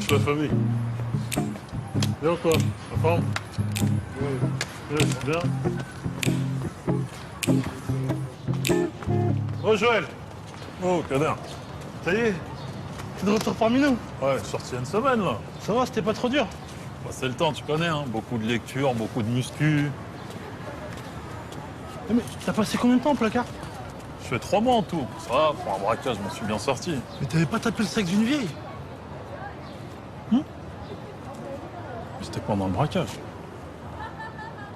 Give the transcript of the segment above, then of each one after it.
wesh la famille. Bien quoi? La forme? Oui. C'est bien. Oh Joël! Oh Kader. Ça y est, t'es de retour parmi nous. Ouais, sorti il y a une semaine là. Ça va, c'était pas trop dur. Bah, c'est le temps, tu connais, hein. Beaucoup de lectures, beaucoup de muscu. Mais t'as passé combien de temps en placard? Je fais 3 mois en tout. Ça va, pour un braquage, je m'en suis bien sorti. Mais t'avais pas tapé le sac d'une vieille? Mais c'était pendant le braquage. De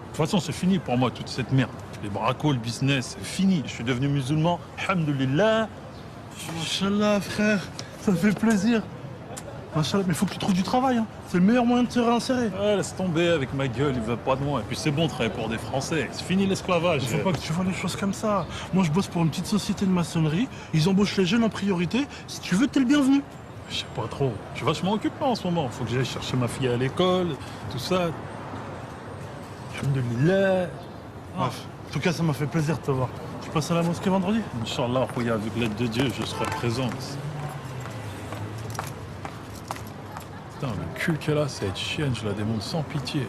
toute façon, c'est fini pour moi, toute cette merde. Les bracos, le business, c'est fini. Je suis devenu musulman, alhamdoulilah. Machallah, frère, ça me fait plaisir. Machallah, mais faut que tu trouves du travail, hein. C'est le meilleur moyen de te réinsérer. Ouais, laisse tomber avec ma gueule, il veut pas de moi. Et puis c'est bon de travailler pour des Français. C'est fini l'esclavage. Il faut pas que tu vois les choses comme ça. Moi, je bosse pour une petite société de maçonnerie. Ils embauchent les jeunes en priorité. Si tu veux, t'es le bienvenu. Je sais pas trop. Je suis vachement occupé en ce moment. Faut que j'aille chercher ma fille à l'école, tout ça. Alhamdoulilah. Bref, en tout cas, ça m'a fait plaisir de te voir. Tu passes à la mosquée vendredi? Inch'Allah, regarde, avec l'aide de Dieu, je serai présent. Putain, le cul qu'elle a, cette chienne, je la démonte sans pitié.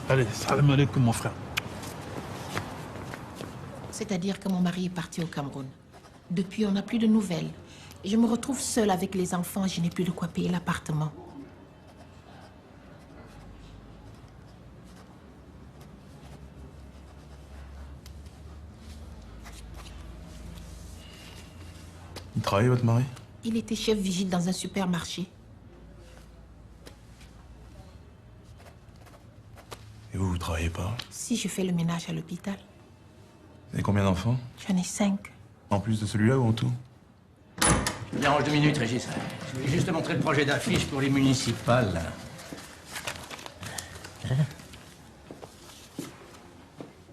Allez, salam alaikum, mon frère. C'est-à-dire que mon mari est parti au Cameroun. Depuis, on n'a plus de nouvelles. Je me retrouve seule avec les enfants et je n'ai plus de quoi payer l'appartement. Il travaille, votre mari? Il était chef vigile dans un supermarché. Et vous travaillez pas? Si je fais le ménage à l'hôpital, Vous avez combien d'enfants? j'en ai 5. En plus de celui-là ou en tout? Je me dérange 2 minutes, Régis. Je voulais juste te montrer le projet d'affiche pour les municipales.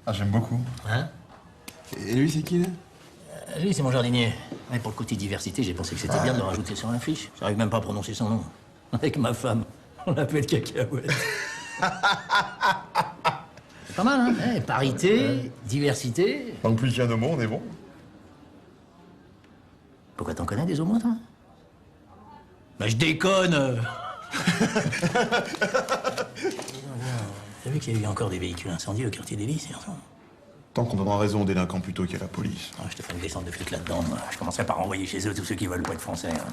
Ah, j'aime beaucoup. Hein? Et lui, c'est qui, là? Lui, c'est mon jardinier. Ouais, pour le côté diversité, j'ai pensé que c'était bien de le rajouter sur l'affiche. J'arrive même pas à prononcer son nom. Avec ma femme, on l'appelle Cacahuète. C'est pas mal, hein? Ouais, parité, diversité. En plus, il y a 2 mots, on est bon. Pourquoi t'en connais des au moins, toi? Bah, je déconne. T'as vu qu'il y a eu encore des véhicules incendiés au quartier des Lys hier soir? Tant qu'on donnera raison aux délinquants plutôt qu'à la police. Ah, je te fais une descente de flics là-dedans. Moi. Je commencerai par envoyer chez eux tous ceux qui veulent pas être français. Hein.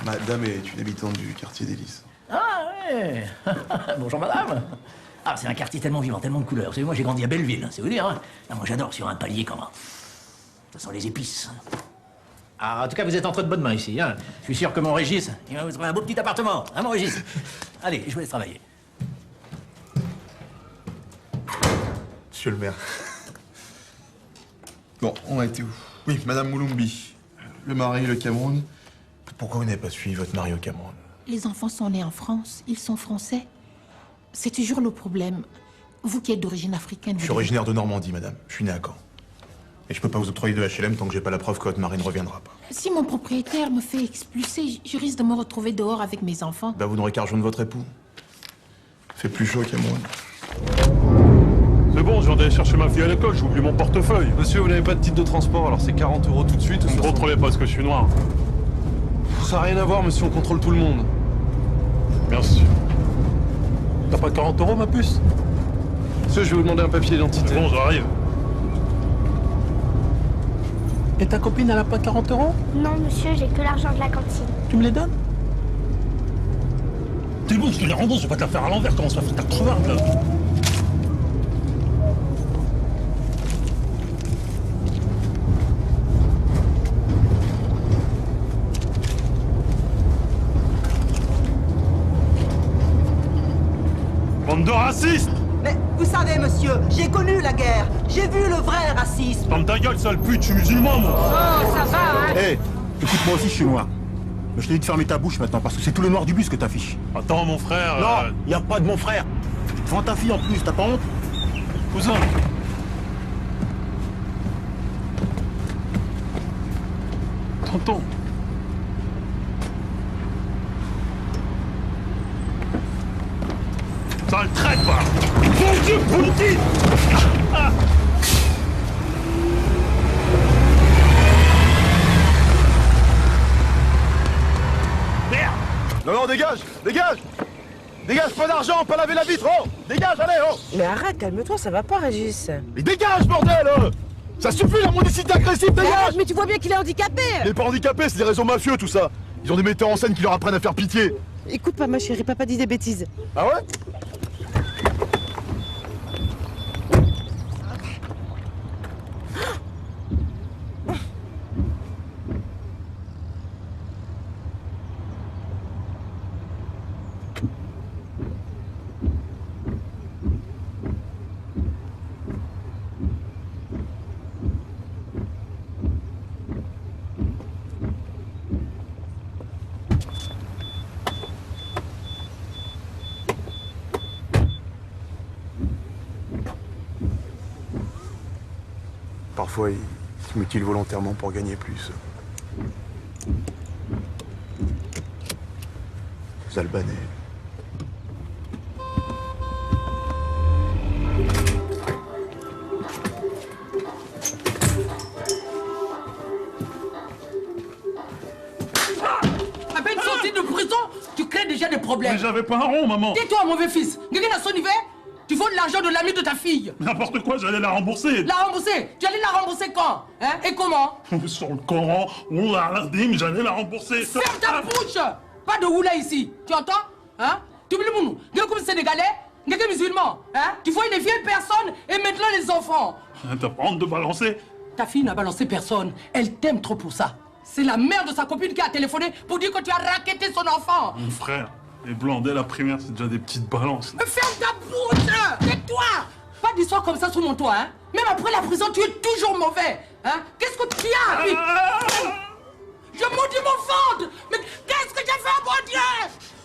Madame est une habitante du quartier des Lys. Ah ouais. Bonjour madame. Ah, c'est un quartier tellement vivant, tellement de couleurs. Vous savez, moi j'ai grandi à Belleville, c'est vous dire. Hein. Ah, moi j'adore sur un palier comme un... Ça sent les épices. Ah, en tout cas, vous êtes entre de bonnes mains ici. Hein. Je suis sûr que mon Régis, il va vous trouver un beau petit appartement. Hein, mon Régis? Allez, je vous laisse travailler. Monsieur le maire. Bon, on a été où? Oui, Madame Moulumbi. Le mari, le Cameroun. Pourquoi vous n'avez pas suivi votre mari au Cameroun? Les enfants sont nés en France, ils sont français. C'est toujours le problème. Vous qui êtes d'origine africaine... Je suis originaire de Normandie, madame. Je suis né à Caen. Et je peux pas vous octroyer de HLM tant que j'ai pas la preuve que votre mari ne reviendra pas. Si mon propriétaire me fait expulser, je risque de me retrouver dehors avec mes enfants. Bah, vous n'aurez qu'à rejoindre votre époux. Fait plus chaud au Cameroun. C'est bon, je viens d'aller chercher ma fille à l'école, j'ai oublié mon portefeuille. Monsieur, vous n'avez pas de titre de transport, alors c'est 40 € tout de suite. Vous me contrôlez pas parce que je suis noir. Ça n'a rien à voir, monsieur, on contrôle tout le monde. Merci. T'as pas 40 €, ma puce? Monsieur, je vais vous demander un papier d'identité. C'est bon, j'arrive. Et ta copine, elle a pas 40 €? Non, monsieur, j'ai que l'argent de la cantine. Tu me les donnes? T'es bon, je te les rembourse, je vais pas te la faire à l'envers, comment ça fait? T'as crevarde, là. Bande de racistes! Mais vous savez, monsieur, j'ai connu la guerre. J'ai vu le vrai racisme. Ferme ta gueule, sale pute, je suis musulman, moi! Oh, ça va, hein? Hé, écoute, moi aussi je suis noir. Mais je te dis de fermer ta bouche maintenant, parce que c'est tout le noir du bus que t'affiches. Attends, mon frère... Non, y a pas de mon frère. Devant ta fille en plus, t'as pas honte? Cousin! Tonton! Ça le traite, pas! Mon Dieu, Poutine! Ah. Non, dégage! Dégage! Dégage, pas d'argent, pas laver la vitre, oh! Dégage, allez, oh! Mais arrête, calme-toi, ça va pas, Régis. Mais dégage, bordel! Ça suffit, la mendicité agressive, dégage! Mais tu vois bien qu'il est handicapé. Il est pas handicapé, c'est des réseaux mafieux, tout ça. Ils ont des metteurs en scène qui leur apprennent à faire pitié. Écoute pas, ma chérie, papa dit des bêtises. Ah ouais? Parfois, ils se mutilent volontairement pour gagner plus. Les Albanais. À peine sorti de prison, tu crées déjà des problèmes. Mais j'avais pas un rond, maman. Tais-toi, mauvais fils. Quelqu'un à son niveau, tu voles l'argent de l'ami de ta fille. N'importe quoi, j'allais la rembourser. La rembourser? Tu allais la rembourser quand? Hein? Et comment? Sur le Coran, on l'a l'ardim, j'allais la rembourser. Ferme ta bouche! Pas de oula ici, tu entends? Hein? Tu oublies mon nom? Quelqu'un comme Sénégalais? Quelqu'un musulman? Hein? Tu vois une vieille personne et maintenant les enfants. T'as pas honte de balancer? Ta fille n'a balancé personne. Elle t'aime trop pour ça. C'est la mère de sa copine qui a téléphoné pour dire que tu as racketté son enfant. Mon frère, les blancs dès la primaire, c'est déjà des petites balances. Mais ferme ta bouche! Tais-toi! Pas d'histoire comme ça sous mon toit, hein? Même après la prison, tu es toujours mauvais, hein? Qu'est-ce que tu as? Je maudis mon fond! Mais qu'est-ce que j'ai fait, mon Dieu?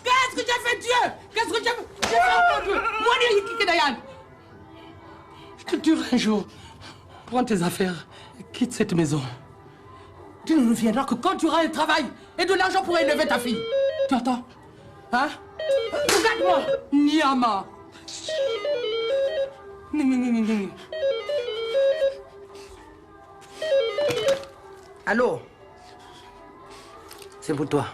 Qu'est-ce que j'ai fait, Dieu? Qu'est-ce que j'ai fait, mon Dieu? Moi, Kiki Dayan! Je te jure un jour, prends tes affaires et quitte cette maison. Tu ne reviendras que quand tu auras un travail et de l'argent pour élever ta fille. Tu entends? Hein? Regarde-moi, Niama. Allô? C'est pour toi.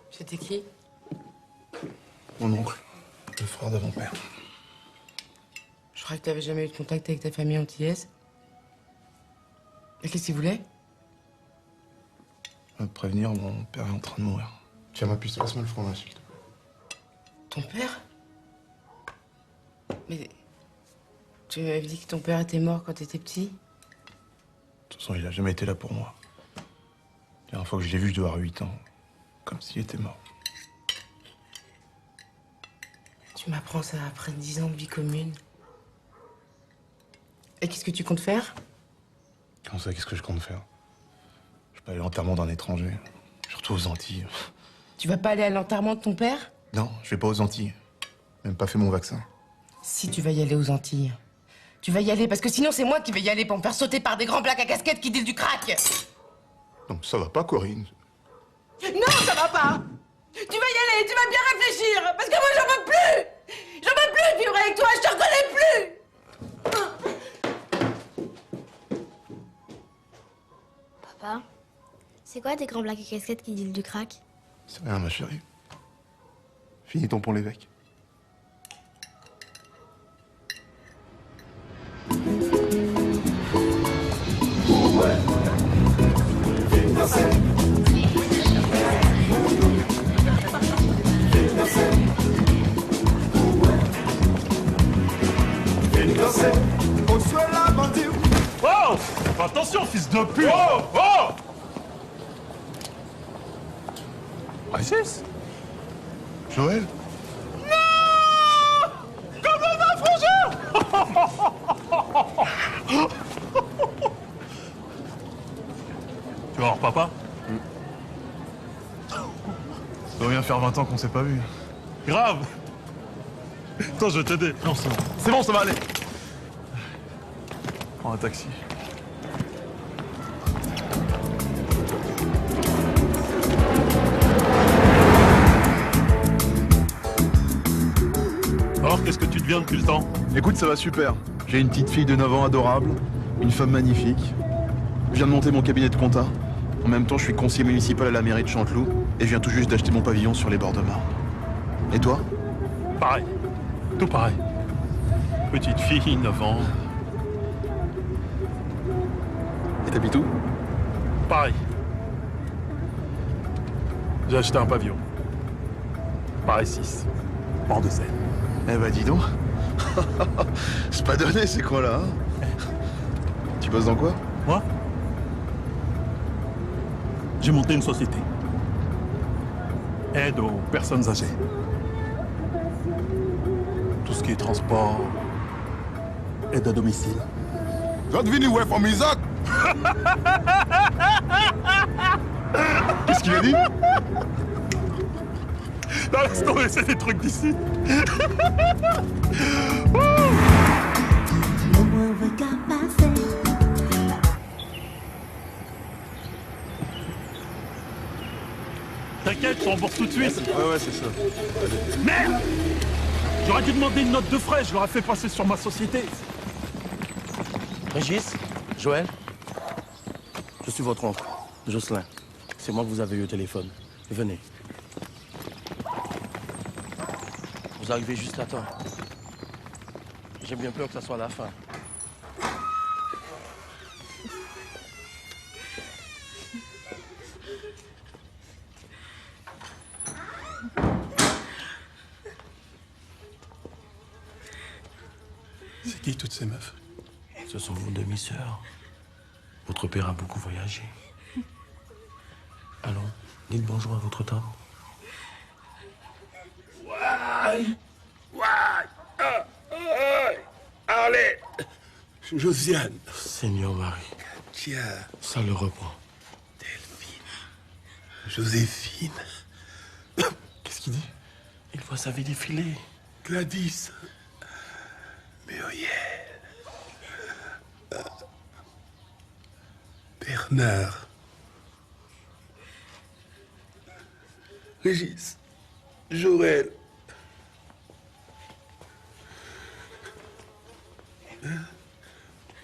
C'était qui? Mon oncle, le frère de mon père. Je crois que t'avais jamais eu de contact avec ta famille antillaise. Et qu'est-ce qu'il voulait? Je vais te prévenir, mon père est en train de mourir. Tiens, ma puce, passe-moi le fromage, s'il te plaît. Ton père? Mais... Tu m'avais dit que ton père était mort quand t'étais petit? De toute façon, il a jamais été là pour moi. La dernière fois que je l'ai vu, je devais avoir 8 ans. Comme s'il était mort. Tu m'apprends ça après 10 ans de vie commune. Et qu'est-ce que tu comptes faire? Comment ça, qu'est-ce que je compte faire? Je vais pas aller à l'enterrement d'un étranger. Surtout aux Antilles. Tu vas pas aller à l'enterrement de ton père? Non, je vais pas aux Antilles. Même pas fait mon vaccin. Si tu vas y aller aux Antilles, tu vas y aller parce que sinon c'est moi qui vais y aller pour me faire sauter par des grands blacks à casquette qui disent du crack. Non, ça va pas, Corinne. Non, ça va pas. Tu vas y aller, tu vas bien réfléchir parce que moi j'en peux plus. J'en peux plus de vivre avec toi, je te reconnais plus. Papa, c'est quoi des grands blacks et casquettes qui disent du crack? C'est rien, ma chérie. Finis ton pont l'évêque. Oh! Attention, fils de pute! Oh! Oh! Régis? Joël? Non! Comment va, frangin? Tu vas voir papa? Ça doit bien faire 20 ans qu'on s'est pas vu. Grave! Attends, je vais t'aider. Non, c'est bon. C'est bon, ça va aller. Prends un taxi. Alors, qu'est-ce que tu deviens depuis le temps? Écoute, ça va super. J'ai une petite fille de 9 ans adorable, une femme magnifique. Je viens de monter mon cabinet de compta. En même temps, je suis conseiller municipal à la mairie de Chanteloup et je viens tout juste d'acheter mon pavillon sur les bords de Marne. Et toi? Pareil. Tout pareil. Petite fille, 9 ans. Et t'habites où? Pareil. J'ai acheté un pavillon. Pareil 6. Bord de Seine. Eh bah dis donc. C'est pas donné ces coins-là, hein? Tu bosses dans quoi? Moi? J'ai monté une société. Aide aux personnes âgées. Tout ce qui est transport, aide à domicile. Vous venu ouais from Isaac. Qu'est-ce qu'il a dit? Non, laisse tomber, c'est des trucs d'ici. T'inquiète, je rembourse tout de suite. Ouais, c'est ça. Merde! J'aurais dû demander une note de frais, je l'aurais fait passer sur ma société. Régis, Joël, je suis votre oncle, Jocelyn. C'est moi que vous avez eu au téléphone. Venez. Vous arrivez juste à temps. J'ai bien peur que ça soit la fin. C'est qui toutes ces meufs? Ce sont vos demi-sœurs. Votre père a beaucoup voyagé. Allons, dites bonjour à votre tante. Allez, Josiane. Seigneur Marie. Tiens. Ça le reprend. Delphine. Joséphine. Qu'est-ce qu'il dit? Il voit sa vie défiler. Gladys. Muriel. Bernard. Régis. Joël.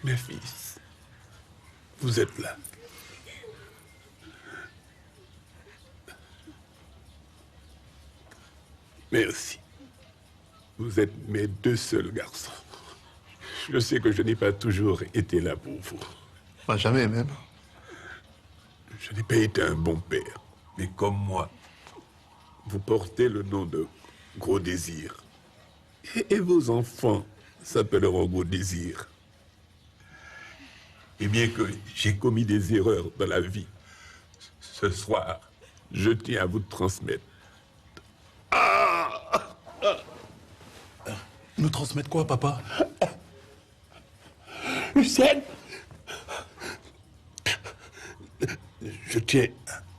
Mes fils, vous êtes là. Merci. Vous êtes mes deux seuls garçons. Je sais que je n'ai pas toujours été là pour vous. Pas jamais même. Je n'ai pas été un bon père. Mais comme moi, vous portez le nom de Gros Désir. Et vos enfants s'appelleront Gros Désir. Et bien que j'ai commis des erreurs dans la vie, ce soir, je tiens à vous transmettre. Nous transmettre quoi, papa? Lucienne, je tiens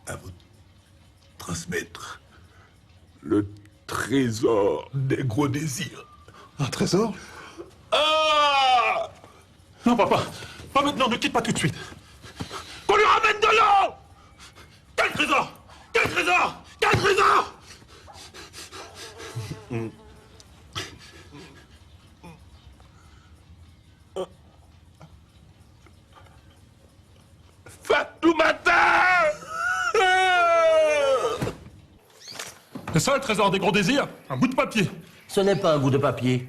à vous transmettre le trésor des Gros Désirs. Un trésor? Non, papa. Pas maintenant, ne quitte pas tout de suite. Qu'on lui ramène de l'eau! Quel trésor? Quel trésor? Quel trésor? Fatoumata! C'est ça le trésor des Gros Désirs? Un bout de papier. Ce n'est pas un bout de papier.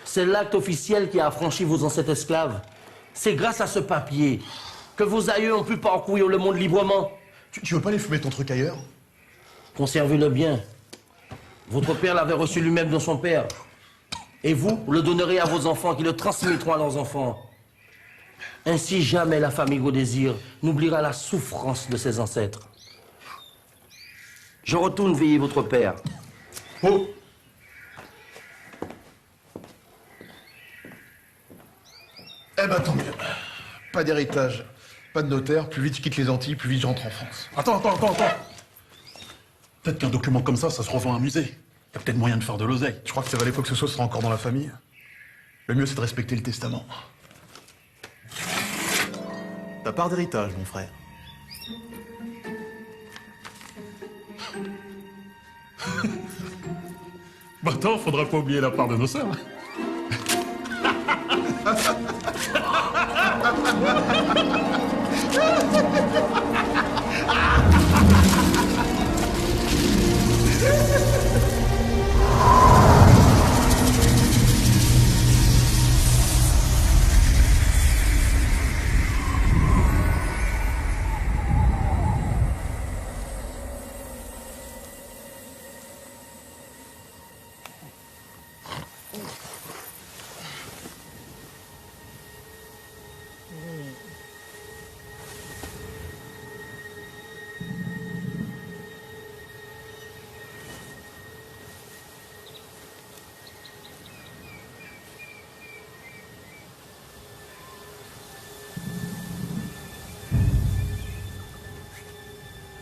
C'est l'acte officiel qui a affranchi vos ancêtres esclaves. C'est grâce à ce papier que vos aïeux ont pu parcourir le monde librement. Tu veux pas aller fumer ton truc ailleurs? Conservez-le bien. Votre père l'avait reçu lui-même de son père. Et vous le donnerez à vos enfants qui le transmettront à leurs enfants. Ainsi, jamais la famille Gaudésir n'oubliera la souffrance de ses ancêtres. Je retourne veiller votre père. Oh! Eh ben tant mieux. Pas d'héritage, pas de notaire, plus vite je quitte les Antilles, plus vite je rentre en France. Attends. Peut-être qu'un document comme ça se revend à un musée. Il y a peut-être moyen de faire de l'oseille. Je crois que ça valait quoi que ce soit sera encore dans la famille. Le mieux c'est de respecter le testament. Ta part d'héritage, mon frère. Bah attends, faudrait pas oublier la part de nos sœurs.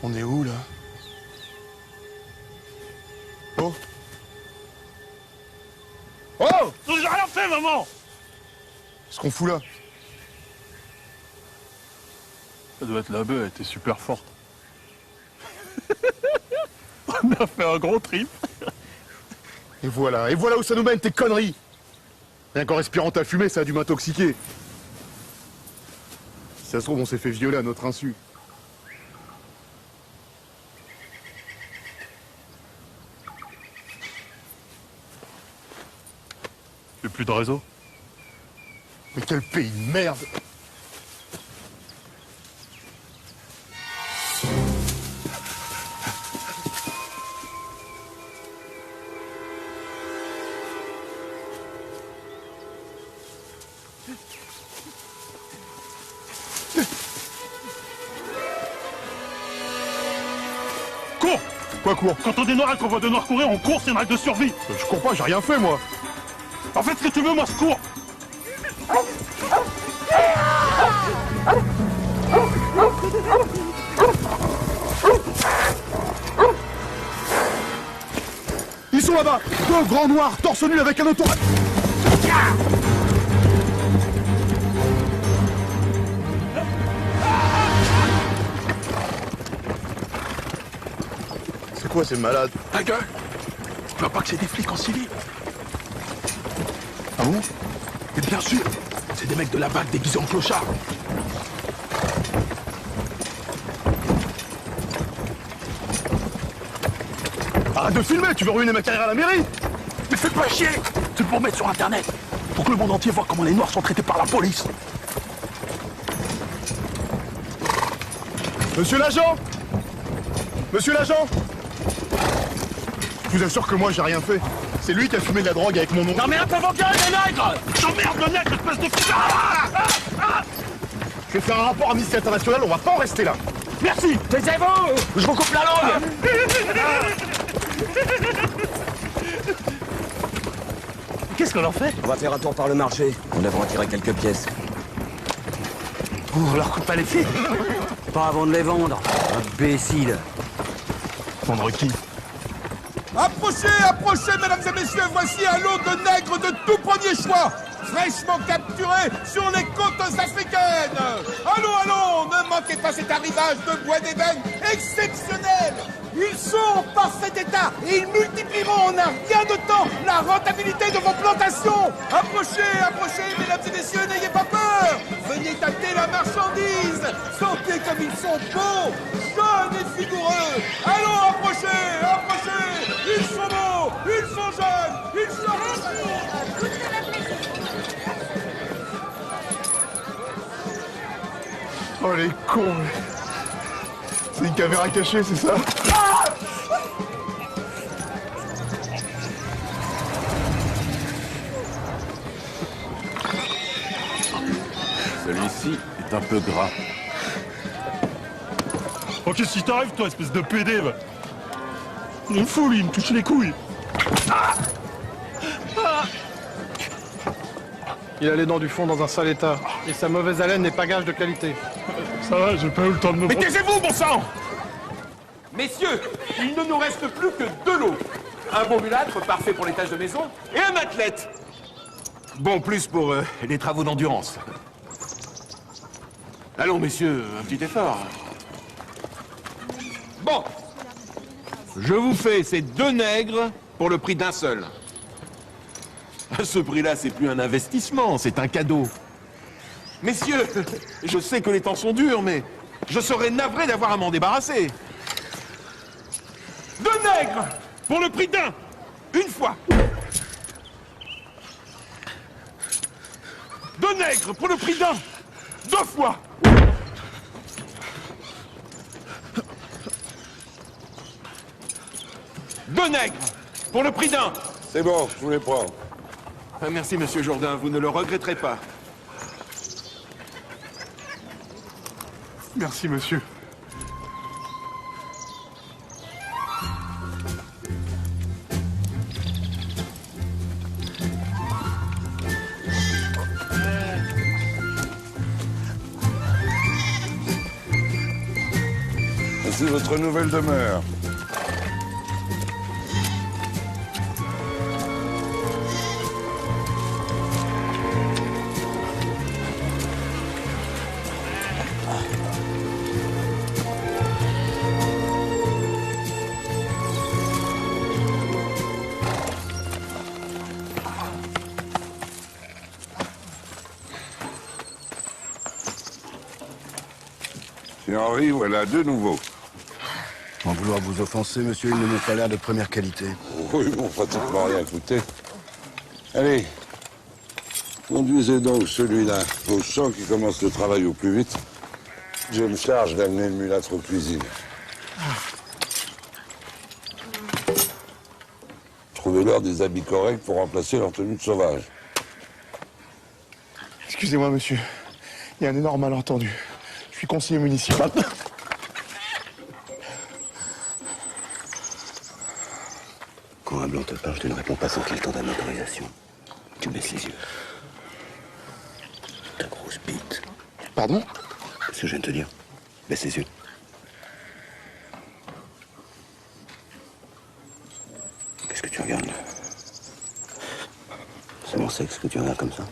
On est où, là? Oh! Oh! J'ai rien fait, maman! Qu'est-ce qu'on fout là? Ça doit être la bœuf, elle était super forte. On a fait un gros trip. Et voilà où ça nous mène, tes conneries! Rien qu'en respirant ta fumée, ça a dû m'intoxiquer. Si ça se trouve, on s'est fait violer à notre insu. J'ai plus de réseau. Mais quel pays de merde! Cours! Quoi cours? Quand on est noir et qu'on voit de noirs courir, on court, c'est une règle de survie! Je cours pas, j'ai rien fait, moi! En fait, ce que tu veux, moi, je cours! Ils sont là-bas! Deux grands noirs, torse nu avec un auto... C'est quoi ces malades? Ta gueule! Tu vois pas que c'est des flics en civil? Ah bon? Et bien sûr, c'est des mecs de la BAC déguisés en clochards. Arrête de filmer, tu veux ruiner ma carrière à la mairie? Mais fais pas chier! C'est pour mettre sur Internet, pour que le monde entier voit comment les Noirs sont traités par la police. Monsieur l'agent! Monsieur l'agent! Je vous assure que moi j'ai rien fait. C'est lui qui a fumé de la drogue avec mon nom. Non mais un peu vos gueules, les nègres! J'emmerde le nègre, espèce de fou! Je vais faire un rapport à Amnesty International, on va pas en rester là. Merci! Taisez-vous! Je vous coupe la langue! Qu'est-ce qu'on en fait? On va faire un tour par le marché. On devrait en tirer quelques pièces. On leur coupe pas les pieds? Pas avant de les vendre. Imbécile. Vendre qui? Approchez, approchez, mesdames et messieurs, voici un lot de nègres de tout premier choix, fraîchement capturés sur les côtes africaines. Allons, allons, ne manquez pas cet arrivage de bois d'ébène exceptionnel. Ils sont en parfait état et ils multiplieront en un rien de temps la rentabilité de vos plantations. Approchez, approchez, mesdames et messieurs, n'ayez pas peur. Venez tâter la marchandise. Sentez comme ils sont beaux, jeunes et vigoureux. Allons, approchez, approchez. Ils sont beaux, ils sont jeunes, ils sont... Oh les cons! C'est une caméra cachée, c'est ça? Celui-ci est un peu gras. Oh, qu'est-ce qui t'arrive, toi, espèce de PD, va? Il est fou, lui, il me touche les couilles. Il a les dents du fond dans un sale état. Et sa mauvaise haleine n'est pas gage de qualité. Ça va, j'ai pas eu le temps de me... Mais taisez-vous, bon sang! Messieurs, il ne nous reste plus que deux lots. Un beau mulâtre, parfait pour les tâches de maison, et un athlète. Bon, plus pour les travaux d'endurance. Allons, messieurs, un petit effort. Bon. Je vous fais ces deux nègres pour le prix d'un seul. À ce prix-là, c'est plus un investissement, c'est un cadeau. Messieurs, je sais que les temps sont durs, mais je serais navré d'avoir à m'en débarrasser. 2 nègres pour le prix d'un, une fois. 2 nègres pour le prix d'un, 2 fois. 2 nègres pour le prix d'un. C'est bon, je vous les prends. Merci, monsieur Jourdain, vous ne le regretterez pas. Merci, monsieur. Voici votre nouvelle demeure. Monsieur Henri, voilà 2 nouveaux. En vouloir vous offenser, monsieur, ils ne m'ont pas l'air de première qualité. Oui, ils m'ont pratiquement rien coûté. Allez, conduisez donc celui-là au champ qui commence le travail au plus vite. Je me charge d'amener le mulâtre aux cuisines. Trouvez-leur des habits corrects pour remplacer leur tenue de sauvage. Excusez-moi, monsieur. Il y a un énorme malentendu. Je suis conseiller municipal. Quand un blanc te parle, tu ne réponds pas sans qu'il t'en donne autorisation. Tu baisses les yeux. Ta grosse bite. Pardon? C'est ce que je viens de te dire. Baisse les yeux. Qu'est-ce que tu regardes là? C'est mon sexe que tu regardes comme ça?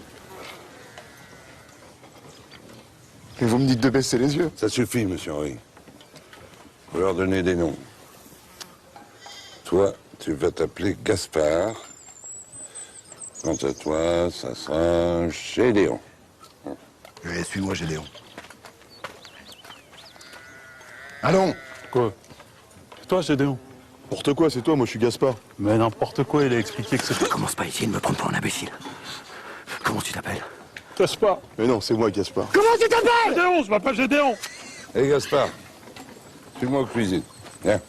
Et vous me dites de baisser les yeux? Ça suffit, monsieur Henri. Faut leur donner des noms. Toi, tu vas t'appeler Gaspard. Quant à toi, ça sera Gédéon. Allez, suis-moi, Gédéon. Allons! Quoi? C'est toi, Gédéon? N'importe quoi, c'est toi, moi je suis Gaspard. Mais n'importe quoi, il a expliqué que c'était... Commence pas ici de me prendre pour un imbécile. Comment tu t'appelles? Gaspard. Mais non, c'est moi, Gaspard. Comment tu t'appelles? Gédéon, je m'appelle Gédéon. Hé, Gaspard, suis-moi aux cuisines. Viens.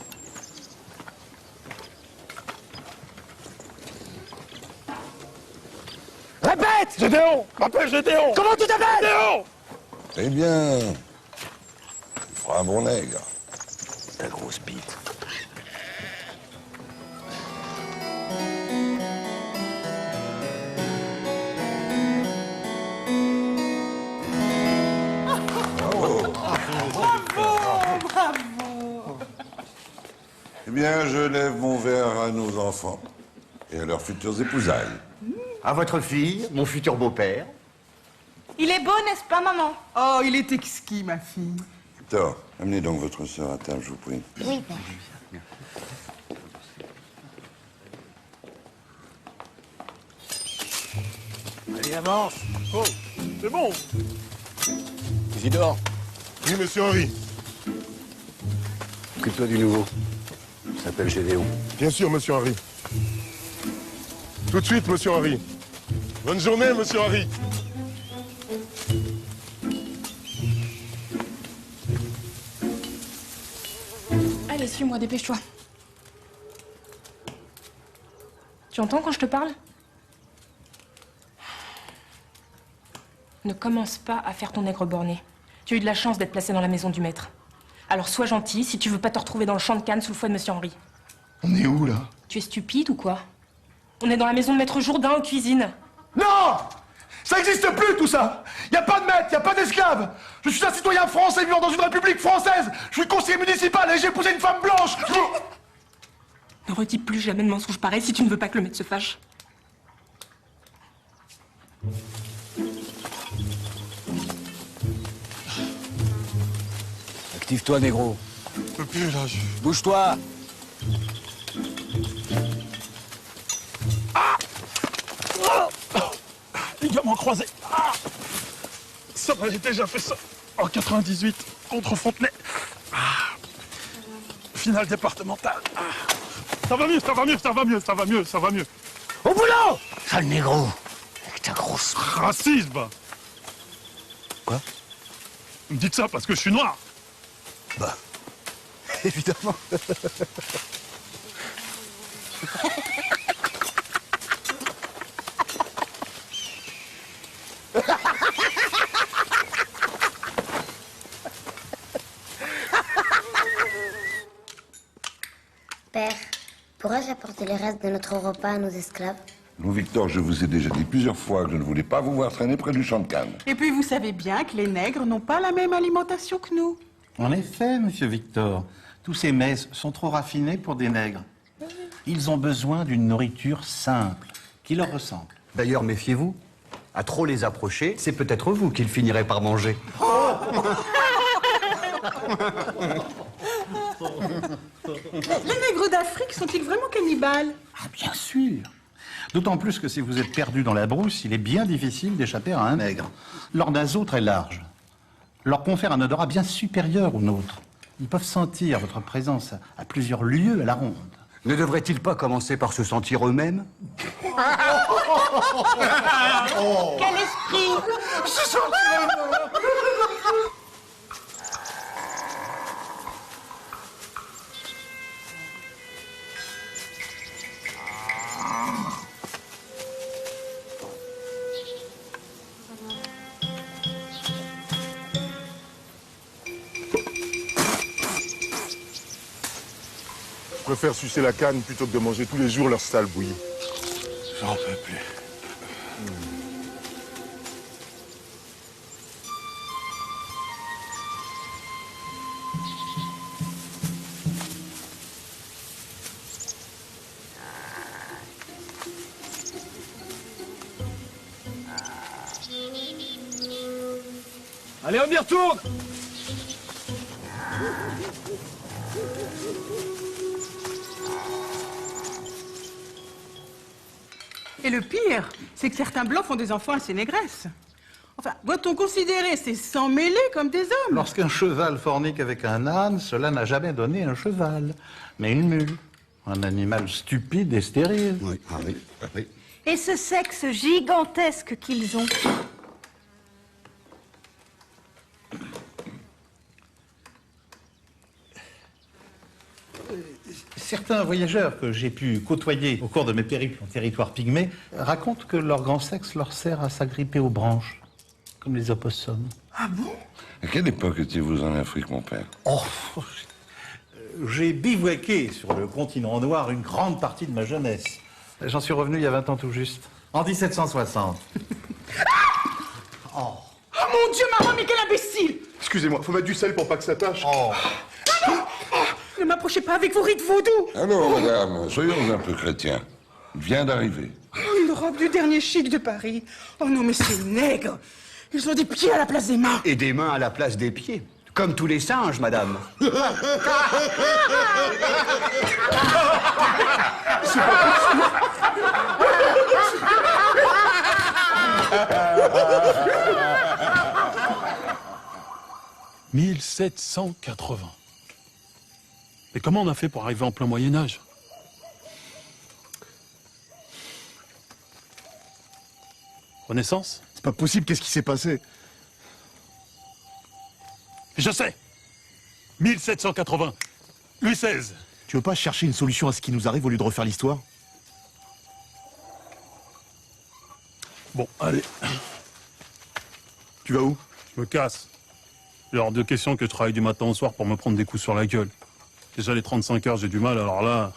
Répète! Gédéon! Je m'appelle Gédéon! Comment tu t'appelles? Gédéon! Eh bien, tu feras un bon nègre. Ta grosse bite. Eh bien, je lève mon verre à nos enfants et à leurs futures épousailles. À votre fille, mon futur beau-père. Il est beau, n'est-ce pas, maman? Oh, il est exquis, ma fille. Thor, amenez donc votre sœur à table, je vous prie. Oui, père. Allez, avance. Oh, c'est bon. Isidore, Oui, monsieur Henri. occupe-toi du nouveau. Il s'appelle Gédéon. Bien sûr, monsieur Henri. Tout de suite, monsieur Henri. Bonne journée, monsieur Henri. Allez, suis-moi, dépêche-toi. Tu entends quand je te parle? Ne commence pas à faire ton nègre borné. Tu as eu de la chance d'être placé dans la maison du maître. Alors sois gentil si tu veux pas te retrouver dans le champ de canne sous le fouet de monsieur Henri. On est où, là? Tu es stupide ou quoi? On est dans la maison de maître Jourdain en cuisine. Non! Ça n'existe plus, tout ça! Y a pas de maître, y a pas d'esclave! Je suis un citoyen français vivant dans une république française! Je suis conseiller municipal et j'ai épousé une femme blanche! Ne redis plus jamais de mensonges pareils si tu ne veux pas que le maître se fâche. Active-toi, négro. Je peux plus, là, Bouge-toi. Ligament croisé. Ah, j'avais déjà fait ça en 98 contre Fontenay. Finale départementale. Ça va mieux, ça va mieux, ça va mieux, ça va mieux, ça va mieux. Au boulot, sale négro. Avec ta grosse... Racisme. Quoi? Vous me dites ça parce que je suis noir. Bah, évidemment. Père, pourrais-je apporter les restes de notre repas à nos esclaves? Non, Victor, je vous ai déjà dit plusieurs fois que je ne voulais pas vous voir traîner près du champ de canne. Et puis vous savez bien que les nègres n'ont pas la même alimentation que nous. En effet, monsieur Victor, tous ces mets sont trop raffinés pour des nègres. Ils ont besoin d'une nourriture simple, qui leur ressemble. D'ailleurs, méfiez-vous. À trop les approcher, c'est peut-être vous qu'ils finiraient par manger. Les nègres d'Afrique sont-ils vraiment cannibales? Ah, bien sûr. D'autant plus que si vous êtes perdu dans la brousse, il est bien difficile d'échapper à un nègre. Leur naseau très large leur confère un odorat bien supérieur au nôtre. Ils peuvent sentir votre présence à plusieurs lieues à la ronde. Ne devraient-ils pas commencer par se sentir eux-mêmes? Quel esprit! Je préfère sucer la canne plutôt que de manger tous les jours leur sale bouillie. J'en peux plus. Allez, on y retourne. Et le pire, c'est que certains blancs font des enfants à ces négresses. Enfin, doit-on considérer ces sangs mêlés comme des hommes? Lorsqu'un cheval fornique avec un âne, cela n'a jamais donné un cheval, mais une mule. Un animal stupide et stérile. Oui, ah oui, ah oui. Et ce sexe gigantesque qu'ils ont. Certains voyageurs que j'ai pu côtoyer au cours de mes périples en territoire pygmée racontent que leur grand sexe leur sert à s'agripper aux branches, comme les opossums. Ah bon? À quelle époque étiez-vous en Afrique, mon père? Oh, j'ai bivouaqué sur le continent noir une grande partie de ma jeunesse. J'en suis revenu il y a 20 ans tout juste, en 1760. Oh mon Dieu, maman, mais quel imbécile! Excusez-moi, faut mettre du sel pour pas que ça tâche. Ne m'approchez pas avec vos rites vaudous! Alors, madame, soyons un peu chrétiens. Il vient d'arriver. Oh, une robe du dernier chic de Paris. Oh non, mais ces nègres! Ils ont des pieds à la place des mains! Et des mains à la place des pieds. Comme tous les singes, madame. C'est pas possible. 1780. Mais comment on a fait pour arriver en plein Moyen-Âge? Renaissance? C'est pas possible, qu'est-ce qui s'est passé? Je sais! 1780. Louis XVI. Tu veux pas chercher une solution à ce qui nous arrive au lieu de refaire l'histoire? Bon, allez. Tu vas où? Je me casse. Il est hors de question que je travaille du matin au soir pour me prendre des coups sur la gueule. Déjà les 35 heures, j'ai du mal, alors là...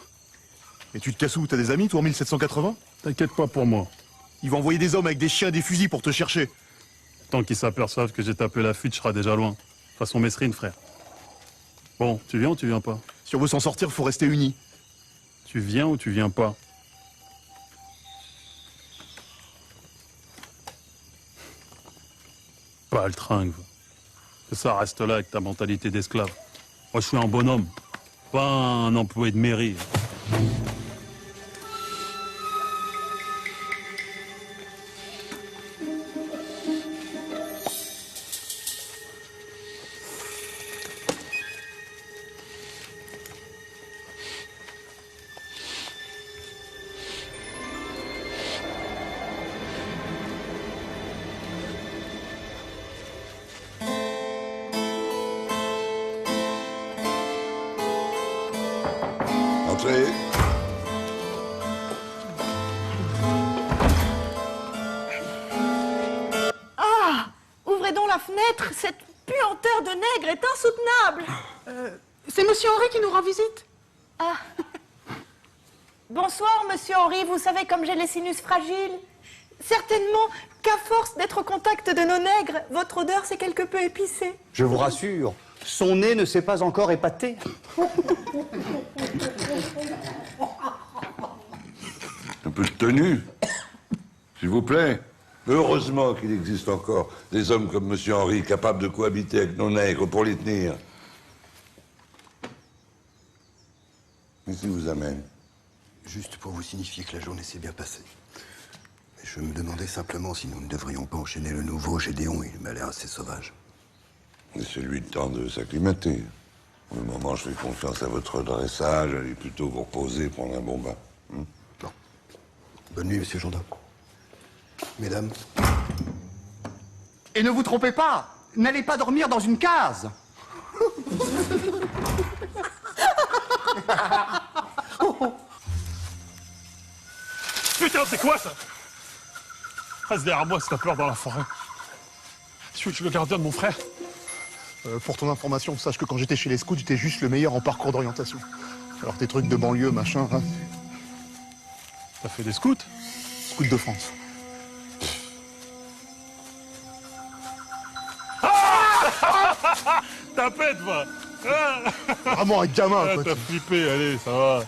Et tu te casses où? T'as des amis, toi, en 1780? T'inquiète pas pour moi. Ils vont envoyer des hommes avec des chiens et des fusils pour te chercher. Tant qu'ils s'aperçoivent que j'ai tapé la fuite, je serai déjà loin. De toute façon, Mesrine, frère. Bon, tu viens ou tu viens pas? Si on veut s'en sortir, faut rester unis. Tu viens ou tu viens pas? Pas le tringue. Que ça reste là avec ta mentalité d'esclave. Moi, je suis un bonhomme, pas un employé de mairie. Entrez. Ah! Ouvrez donc la fenêtre, cette puanteur de nègre est insoutenable. C'est Monsieur Henri qui nous rend visite. Ah. Bonsoir, Monsieur Henri. Vous savez comme j'ai les sinus fragiles. Certainement qu'à force d'être au contact de nos nègres, votre odeur s'est quelque peu épicée. Je vous rassure, son nez ne s'est pas encore épaté. Un peu de tenue, s'il vous plaît. Heureusement qu'il existe encore des hommes comme Monsieur Henri capables de cohabiter avec nos nègres pour les tenir. Qu'est-ce qui vous amène? Juste pour vous signifier que la journée s'est bien passée. Mais je me demandais simplement si nous ne devrions pas enchaîner le nouveau Gédéon. Il m'a l'air assez sauvage. C'est lui le temps de s'acclimater. Pour le moment, je fais confiance à votre dressage. Allez plutôt vous reposer, prendre un bon bain. Bon. Bonne nuit, Monsieur Jourdain. Mesdames. Et ne vous trompez pas, n'allez pas dormir dans une case. Putain, c'est quoi ça? Reste derrière moi si t'as peur dans la forêt. Tu veux que je le gardien de mon frère? Pour ton information, sache que quand j'étais chez les scouts, j'étais juste le meilleur en parcours d'orientation. Alors tes trucs de banlieue, machin, hein. T'as fait des scouts? Scouts de France. Tapette, va! Vraiment un gamin, quoi. T'as flippé, allez, ça va.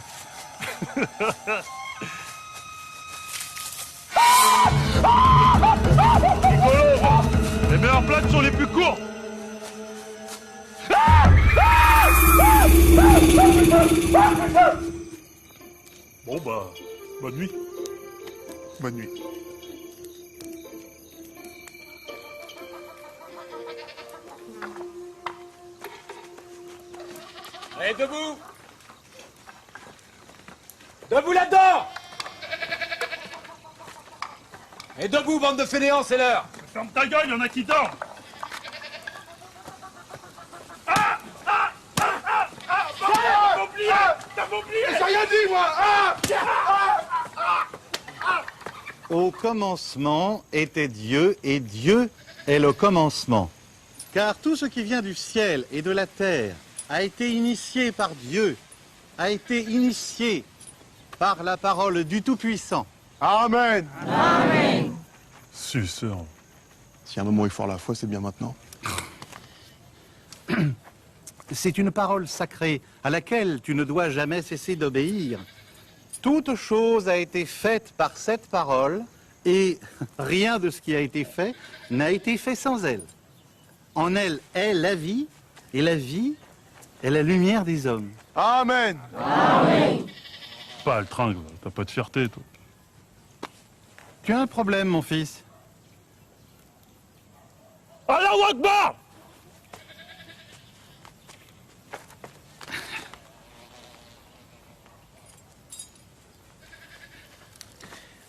Rigolo, va. Les meilleures plaques sont les plus courtes. Bon bah, bonne nuit. Bonne nuit. Allez, debout! Debout là-dedans! Et debout, bande de fainéants, c'est l'heure! Ferme ta gueule, y'en a qui dorment! T'as oublié! T'as oublié! J'ai rien dit, moi! Au commencement était Dieu, et Dieu est le commencement. Car tout ce qui vient du ciel et de la terre a été initié par Dieu, a été initié par la parole du Tout-Puissant. Amen! Amen! Suceur. Si à un moment il faut avoir la foi, c'est bien maintenant. C'est une parole sacrée à laquelle tu ne dois jamais cesser d'obéir. Toute chose a été faite par cette parole et rien de ce qui a été fait n'a été fait sans elle. En elle est la vie et la vie est la lumière des hommes. Amen! Amen! Pas le tringle, t'as pas de fierté, toi. Tu as un problème, mon fils. Allahu Akbar!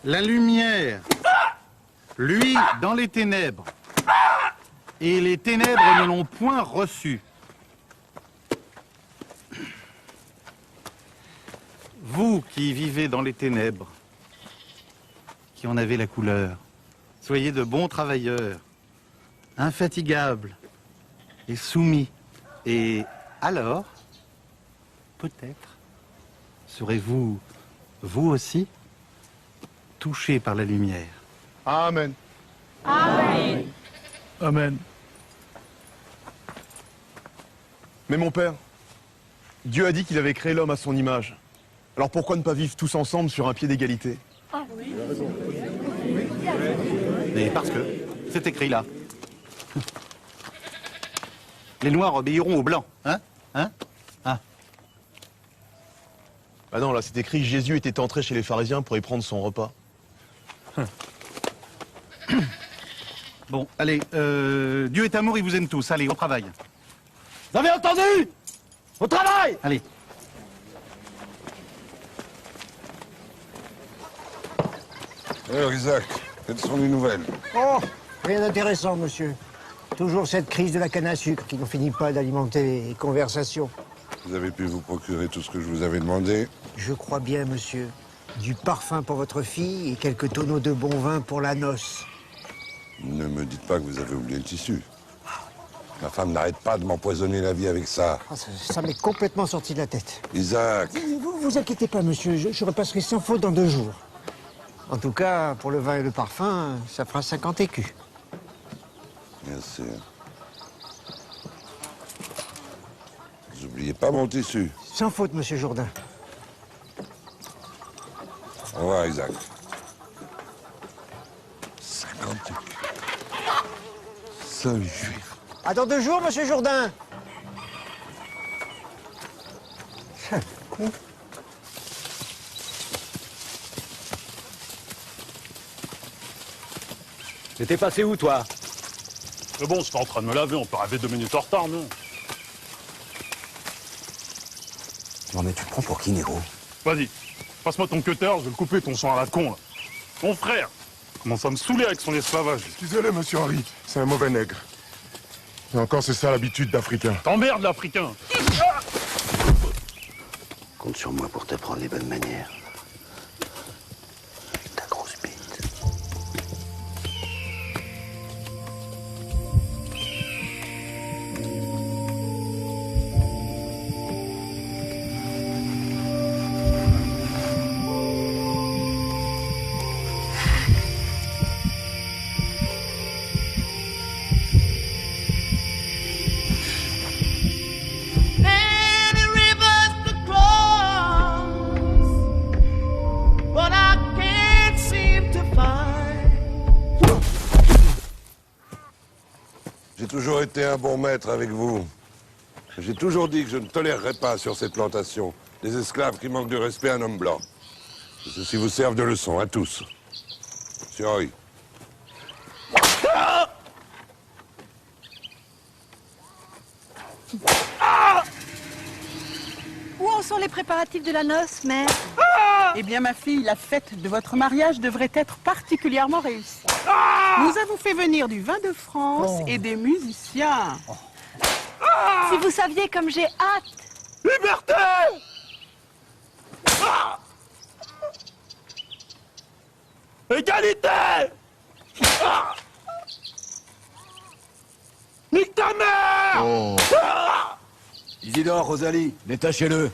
La lumière, lui, dans les ténèbres, et les ténèbres ne l'ont point reçu. Vous qui vivez dans les ténèbres, qui en avez la couleur, soyez de bons travailleurs, infatigables et soumis. Et alors, peut-être, serez-vous, vous aussi, touchés par la lumière. Amen. Amen! Amen. Mais mon père, Dieu a dit qu'il avait créé l'homme à son image. Alors pourquoi ne pas vivre tous ensemble sur un pied d'égalité? Ah oui. Mais parce que c'est écrit là. Les Noirs obéiront aux Blancs, hein? Hein? Ah. Bah non, là c'est écrit Jésus était entré chez les pharisiens pour y prendre son repas. Bon, allez, Dieu est amour, il vous aime tous. Allez, au travail. Vous avez entendu? Au travail! Allez. Alors, Isaac, quelles sont les nouvelles? Oh, rien d'intéressant, monsieur. Toujours cette crise de la canne à sucre qui n'en finit pas d'alimenter les conversations. Vous avez pu vous procurer tout ce que je vous avais demandé? Je crois bien, monsieur. Du parfum pour votre fille et quelques tonneaux de bon vin pour la noce. Ne me dites pas que vous avez oublié le tissu. Ma femme n'arrête pas de m'empoisonner la vie avec ça. Ah, ça m'est complètement sorti de la tête. Isaac. Vous inquiétez pas, monsieur. Je repasserai sans faute dans 2 jours. En tout cas, pour le vin et le parfum, ça fera 50 écus. Merci. N'oubliez pas mon tissu. Sans faute, monsieur Jourdain. Au revoir, Isaac. 50 écus. Seul juif. À dans 2 jours, monsieur Jourdain. Sale con. T'étais passé où, toi? Mais bon, j'étais en train de me laver, on peut arriver 2 minutes en retard, non? Non mais tu te prends pour qui, Nero? Vas-y, passe-moi ton cutter, je vais le couper ton sang à la con, là. Mon frère commence à me saouler avec son esclavage. Excusez-le, monsieur Henri, c'est un mauvais nègre. Et encore, c'est ça l'habitude d'Africain. T'emmerdes, l'Africain. Compte sur moi pour t'apprendre les bonnes manières. Avec ta grosse bite. J'ai toujours été un bon maître avec vous. J'ai toujours dit que je ne tolérerais pas sur cette plantation des esclaves qui manquent de respect à un homme blanc. Que ceci vous serve de leçon à tous. Monsieur Henri. Où en sont les préparatifs de la noce, mère? Eh bien, ma fille, la fête de votre mariage devrait être particulièrement réussie. Nous avons fait venir du vin de France et des musiciens. Si vous saviez comme j'ai hâte. Liberté! Égalité! Nique ta mère! Oh. Isidore, Rosalie, détachez-le.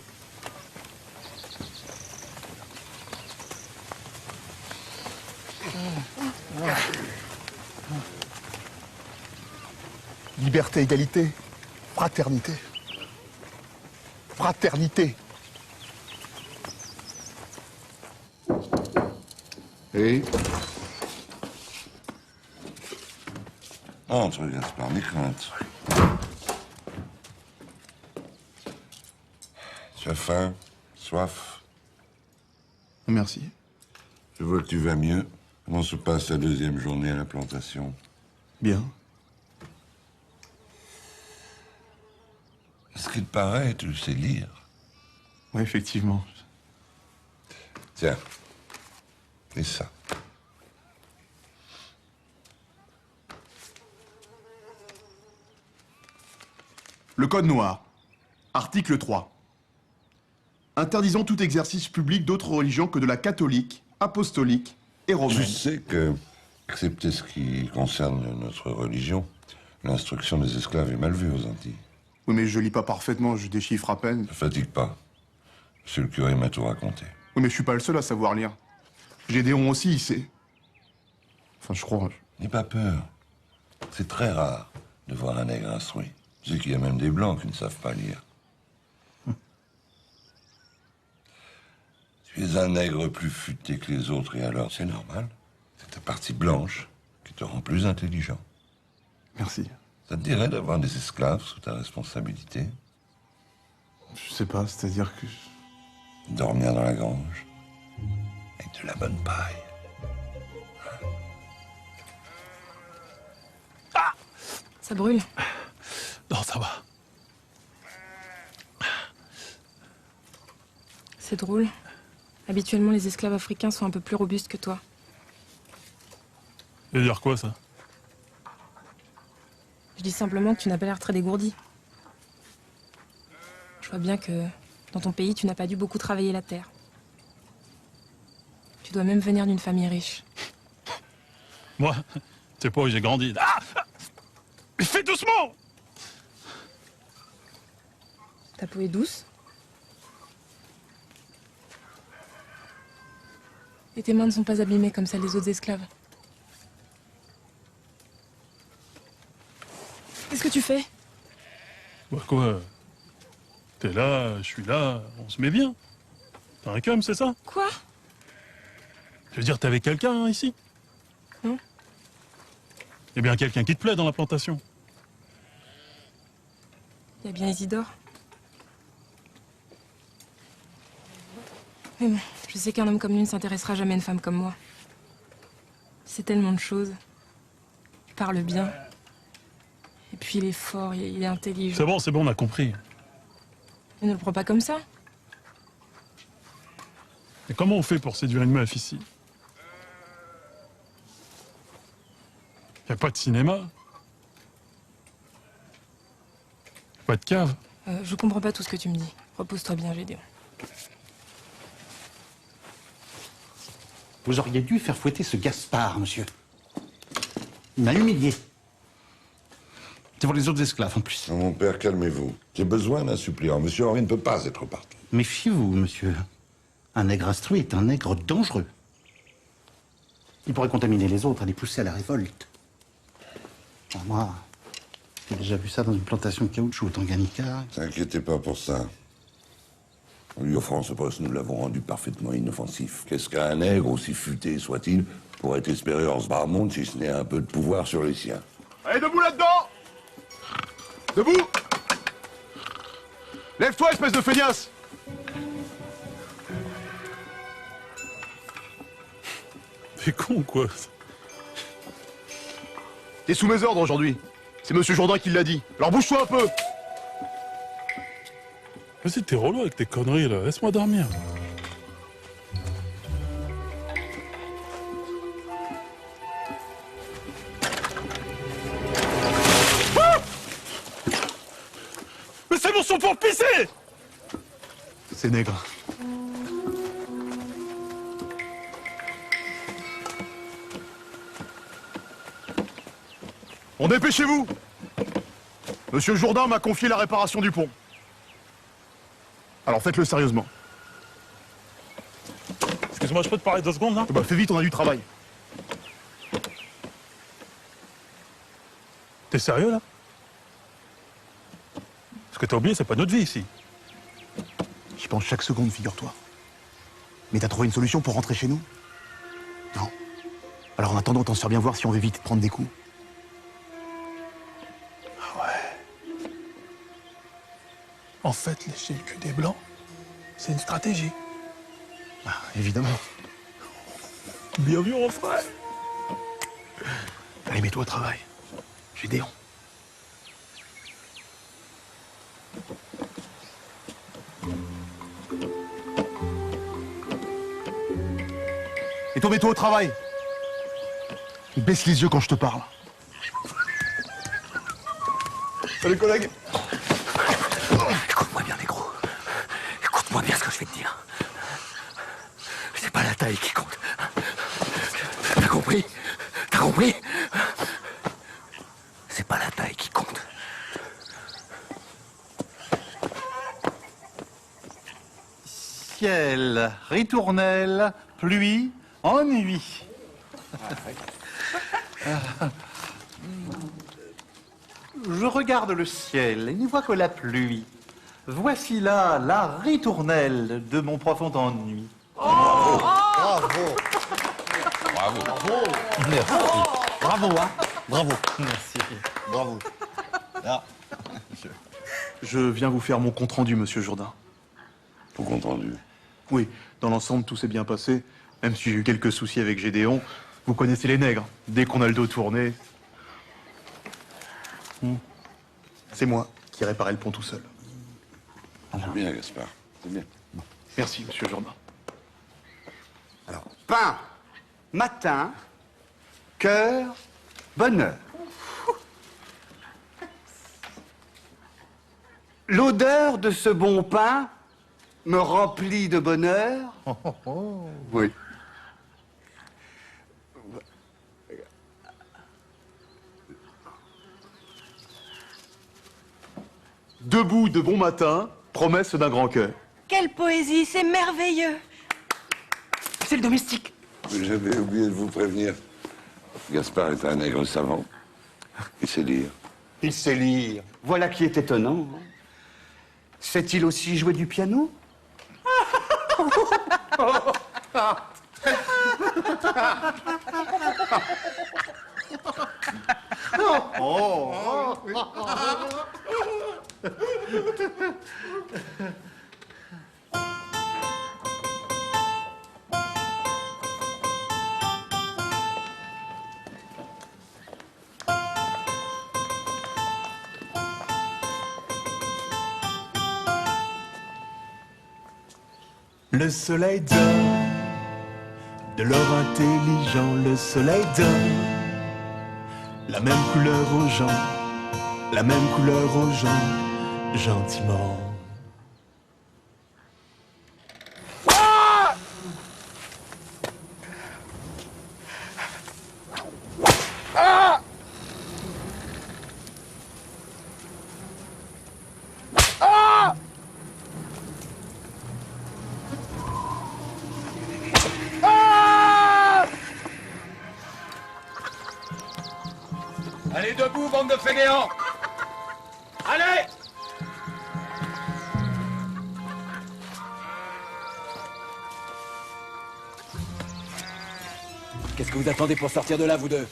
Liberté, égalité, fraternité. Fraternité. Et entre, Gaspard, mes craintes. Tu as faim? Soif? Merci. Je vois que tu vas mieux. Comment se passe ta 2e journée à la plantation? Bien. Ce qu'il paraît, tu sais lire. Oui, effectivement. Tiens. Et ça. Le Code noir. Article 3. Interdisant tout exercice public d'autre religion que de la catholique, apostolique et romaine. Tu sais que, excepté ce qui concerne notre religion, l'instruction des esclaves est mal vue aux Antilles. Oui, mais je lis pas parfaitement, je déchiffre à peine. Ne fatigue pas. Monsieur le curé m'a tout raconté. Oui, mais je suis pas le seul à savoir lire. Gédéon aussi, il sait. Enfin, je crois. N'aie pas peur. C'est très rare de voir un nègre instruit. Tu sais qu'il y a même des blancs qui ne savent pas lire. Tu es un nègre plus futé que les autres, et alors c'est normal. C'est ta partie blanche qui te rend plus intelligent. Merci. Ça te dirait d'avoir des esclaves sous ta responsabilité? Je sais pas, c'est-à-dire que... Dormir dans la grange, avec de la bonne paille. Ça brûle. Non, ça va. C'est drôle. Habituellement, les esclaves africains sont un peu plus robustes que toi. Ça veut dire quoi, ça? Je dis simplement que tu n'as pas l'air très dégourdi. Je vois bien que dans ton pays, tu n'as pas dû beaucoup travailler la terre. Tu dois même venir d'une famille riche. Moi, tu sais pas où j'ai grandi. Ah, mais fais doucement! Ta peau est douce. Et tes mains ne sont pas abîmées comme celles des autres esclaves. Qu'est-ce que tu fais? Bah quoi? T'es là, je suis là, on se met bien. T'as un cum, c'est ça? Quoi? Je veux dire, t'es avec quelqu'un hein, ici? Non. Eh bien, quelqu'un qui te plaît dans la plantation. Il y a bien Isidore. Mais bon, je sais qu'un homme comme lui ne s'intéressera jamais à une femme comme moi. C'est tellement de choses. Il parle bien. Et puis il est fort, il est intelligent. C'est bon, on a compris. Et ne le prends pas comme ça. Et comment on fait pour séduire une meuf ici? Y a pas de cinéma? Pas de cave? Je comprends pas tout ce que tu me dis. Repose-toi bien, Gédéon. Vous auriez dû faire fouetter ce Gaspard, monsieur. Il m'a humilié. C'est pour les autres esclaves, en plus. Mon père, calmez-vous. J'ai besoin d'un suppléant. Monsieur Henri ne peut pas être partout. Méfiez-vous, monsieur. Un nègre instruit est un nègre dangereux. Il pourrait contaminer les autres et les pousser à la révolte. Alors moi, j'ai déjà vu ça dans une plantation de caoutchouc au Tanganyika. Ne t'inquiétez pas pour ça. En lui offrant ce poste, nous l'avons rendu parfaitement inoffensif. Qu'est-ce qu'un nègre, aussi futé soit-il, pourrait espérer en ce bas monde si ce n'est un peu de pouvoir sur les siens? Allez, debout là-dedans! Debout! Lève-toi, espèce de feignasse! T'es con, quoi. T'es sous mes ordres aujourd'hui. C'est Monsieur Jourdain qui l'a dit. Alors bouge-toi un peu! Vas-y, t'es relou avec tes conneries, là. Laisse-moi dormir. Ah! Mais c'est mon son pour pisser! C'est nègre. Bon, dépêchez-vous! Monsieur Jourdain m'a confié la réparation du pont. Alors faites-le sérieusement. Excuse-moi, je peux te parler 2 secondes, là? Bah fais vite, on a du travail. T'es sérieux, là? Ce que t'as oublié, c'est pas notre vie, ici. J'y pense chaque seconde, figure-toi. Mais t'as trouvé une solution pour rentrer chez nous? Non. Alors en attendant, autant se faire bien voir si on veut vite prendre des coups. En fait, lécher le cul des Blancs, c'est une stratégie. Ah, évidemment. Bien vu, mon frère. Allez, mets-toi au travail. Gédéon. Et toi, mets-toi au travail. Baisse les yeux quand je te parle. Salut, collègue. Écoute-moi bien, négro. Écoute-moi bien ce que je vais te dire. C'est pas la taille qui compte. T'as compris? T'as compris? C'est pas la taille qui compte. Ciel, ritournelle, pluie, ennui. Je regarde le ciel et n'y vois que la pluie. Voici là la ritournelle de mon profond ennui. Bravo! Bravo! Bravo! Merci. Bravo, hein? Bravo! Merci. Bravo! Ah. Je viens vous faire mon compte-rendu, Monsieur Jourdain. Ton compte-rendu? Oui, dans l'ensemble, tout s'est bien passé. Même si j'ai eu quelques soucis avec Gédéon. Vous connaissez les nègres. Dès qu'on a le dos tourné... C'est moi qui réparais le pont tout seul. C'est bien, Gaspard. C'est bien. Merci, Monsieur Jourdain. Alors, pain, matin, cœur, bonheur. L'odeur de ce bon pain me remplit de bonheur. Oui. Debout de bon matin, promesse d'un grand cœur. Quelle poésie, c'est merveilleux. C'est le domestique. J'avais oublié de vous prévenir. Gaspard est un nègre savant. Il sait lire. Il sait lire. Voilà qui est étonnant. Sait-il aussi jouer du piano? Le soleil donne de l'or intelligent, le soleil donne la même couleur aux gens, la même couleur aux gens, gentiment. Allez, debout, bande de fainéants! Allez! Qu'est-ce que vous attendez pour sortir de là, vous deux?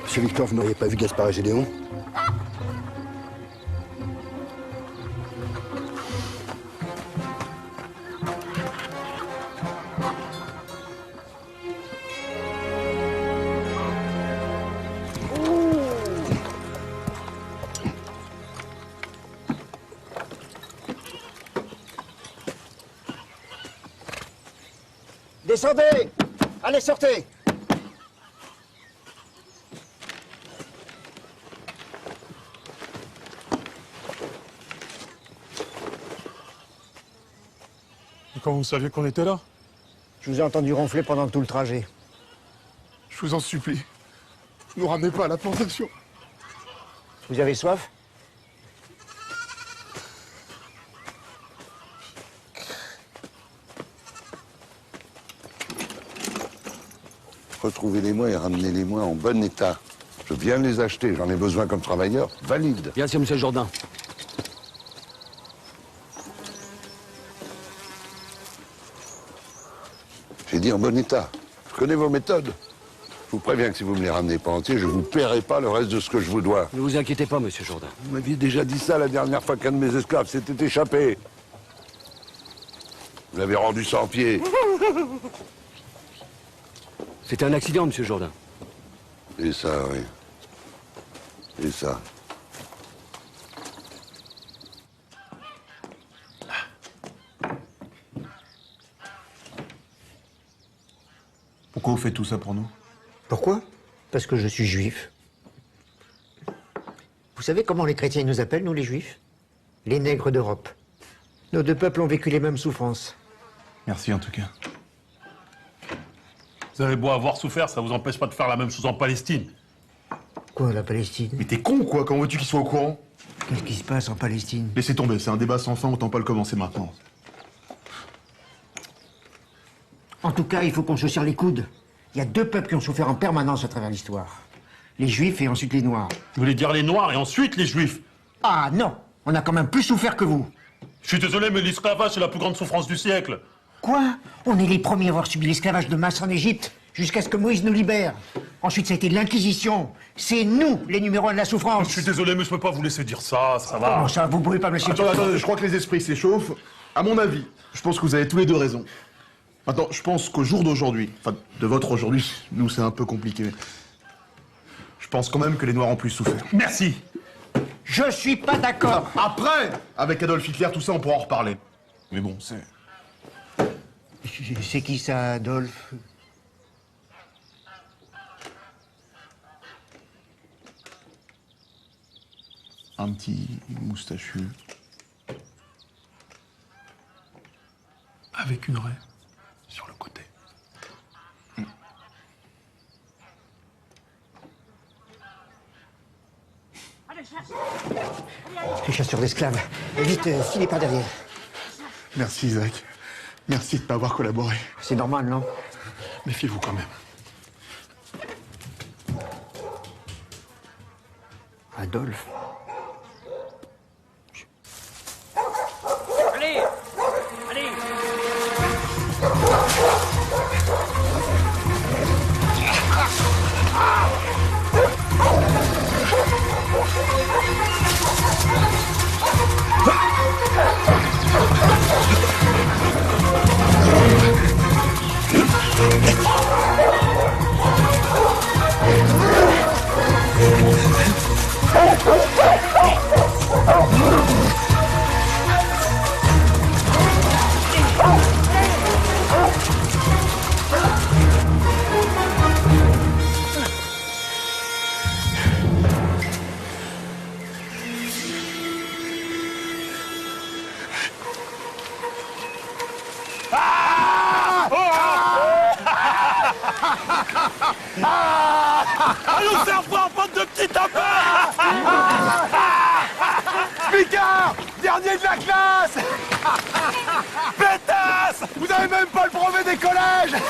Monsieur Victor, vous n'auriez pas vu Gaspard et Gédéon? Descendez! Allez, sortez! Et quand vous saviez qu'on était là? Je vous ai entendu ronfler pendant tout le trajet. Je vous en supplie, ne nous ramenez pas à la plantation. Vous avez soif? Retrouvez-les-moi et ramenez-les-moi en bon état. Je viens de les acheter, j'en ai besoin comme travailleur. Valide. Bien sûr, monsieur Jourdain. J'ai dit en bon état. Je connais vos méthodes. Je vous préviens que si vous me les ramenez pas entiers, je vous paierai pas le reste de ce que je vous dois. Ne vous inquiétez pas, monsieur Jourdain. Vous m'aviez déjà dit ça la dernière fois qu'un de mes esclaves s'était échappé. Vous l'avez rendu sans pied. C'était un accident, monsieur Jourdain. Et ça, oui. Et ça. Pourquoi vous faites tout ça pour nous? Pourquoi? Parce que je suis juif. Vous savez comment les chrétiens nous appellent, nous les juifs? Les nègres d'Europe. Nos deux peuples ont vécu les mêmes souffrances. Merci en tout cas. Vous avez beau avoir souffert, ça vous empêche pas de faire la même chose en Palestine. Quoi, la Palestine? Mais t'es con quoi, comment veux-tu qu'ils soient au courant? Qu'est-ce qui se passe en Palestine? Laissez tomber, c'est un débat sans fin, autant pas le commencer maintenant. En tout cas, il faut qu'on se serre les coudes. Il y a deux peuples qui ont souffert en permanence à travers l'histoire. Les Juifs et ensuite les Noirs. Vous voulez dire les Noirs et ensuite les Juifs? Ah non! On a quand même plus souffert que vous. Je suis désolé, mais l'esclavage, c'est la plus grande souffrance du siècle. Quoi? On est les premiers à avoir subi l'esclavage de masse en Égypte, jusqu'à ce que Moïse nous libère. Ensuite, ça a été l'Inquisition. C'est nous, les numéros 1 de la souffrance. Je suis désolé, mais je peux pas vous laisser dire ça, ça va. Comment ça? Vous pouvez pas me laisser... Attendez, je crois que les esprits s'échauffent. À mon avis, je pense que vous avez tous les deux raison. Maintenant, je pense qu'au jour d'aujourd'hui, enfin, de votre aujourd'hui, nous, c'est un peu compliqué, mais je pense quand même que les Noirs ont plus souffert. Merci. Je suis pas d'accord. Après, avec Adolf Hitler, tout ça, on pourra en reparler. Mais bon, c'est... C'est qui ça, Adolphe? Un petit moustachu. Avec une raie sur le côté. Les chasseurs d'esclaves. Vite, filez par derrière. Merci, Isaac. Merci de m'avoir collaboré. C'est normal, non? Méfiez-vous quand même. Adolphe. Allez! Allez! Allons faire voir, bande de petits tapins! Smicard, dernier de la classe. Pétasse, vous avez même pas le brevet des collèges.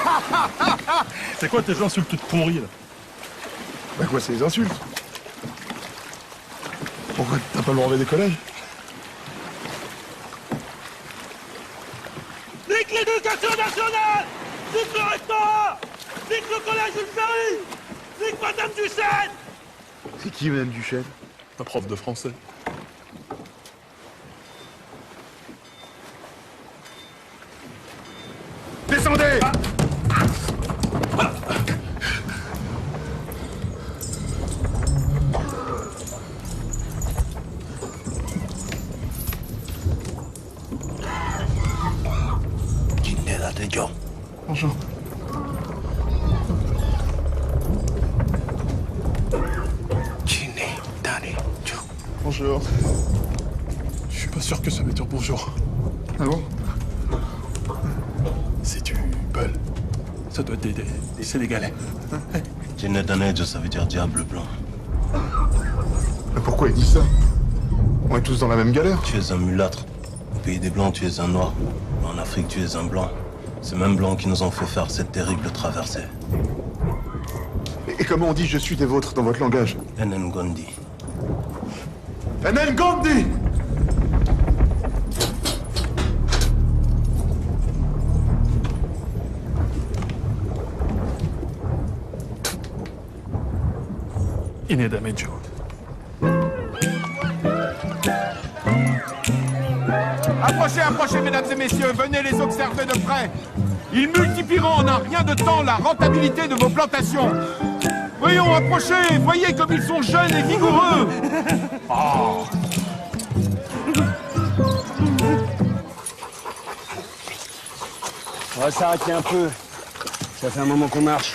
C'est quoi tes insultes toutes pourries, là? Bah quoi, c'est les insultes? Pourquoi t'as pas le brevet des collèges? Nique l'éducation nationale! Nique le rectorat! Nique le collège Jules Ferry! Nique Madame Duchesne! C'est qui, Madame Duchesne? Un prof de français. Descendez! Bonjour. Bonjour. Je suis pas sûr que ça veut dire bonjour. Ah bon? C'est du Peul. Ça doit être des Sénégalais. Djinedanejo, ça veut dire diable blanc. Mais pourquoi il dit ça? On est tous dans la même galère. Tu es un mulâtre. Au pays des Blancs, tu es un noir. En Afrique, tu es un blanc. Ces mêmes blancs qui nous ont fait faire cette terrible traversée. Et comment on dit je suis des vôtres dans votre langage? Ngondi. Ngondi! Inedamejo. Approchez, approchez, mesdames et messieurs, venez les observer de près. Ils multiplieront en un rien de temps la rentabilité de vos plantations. Voyons, approchez, voyez comme ils sont jeunes et vigoureux. Oh. On va s'arrêter un peu. Ça fait un moment qu'on marche.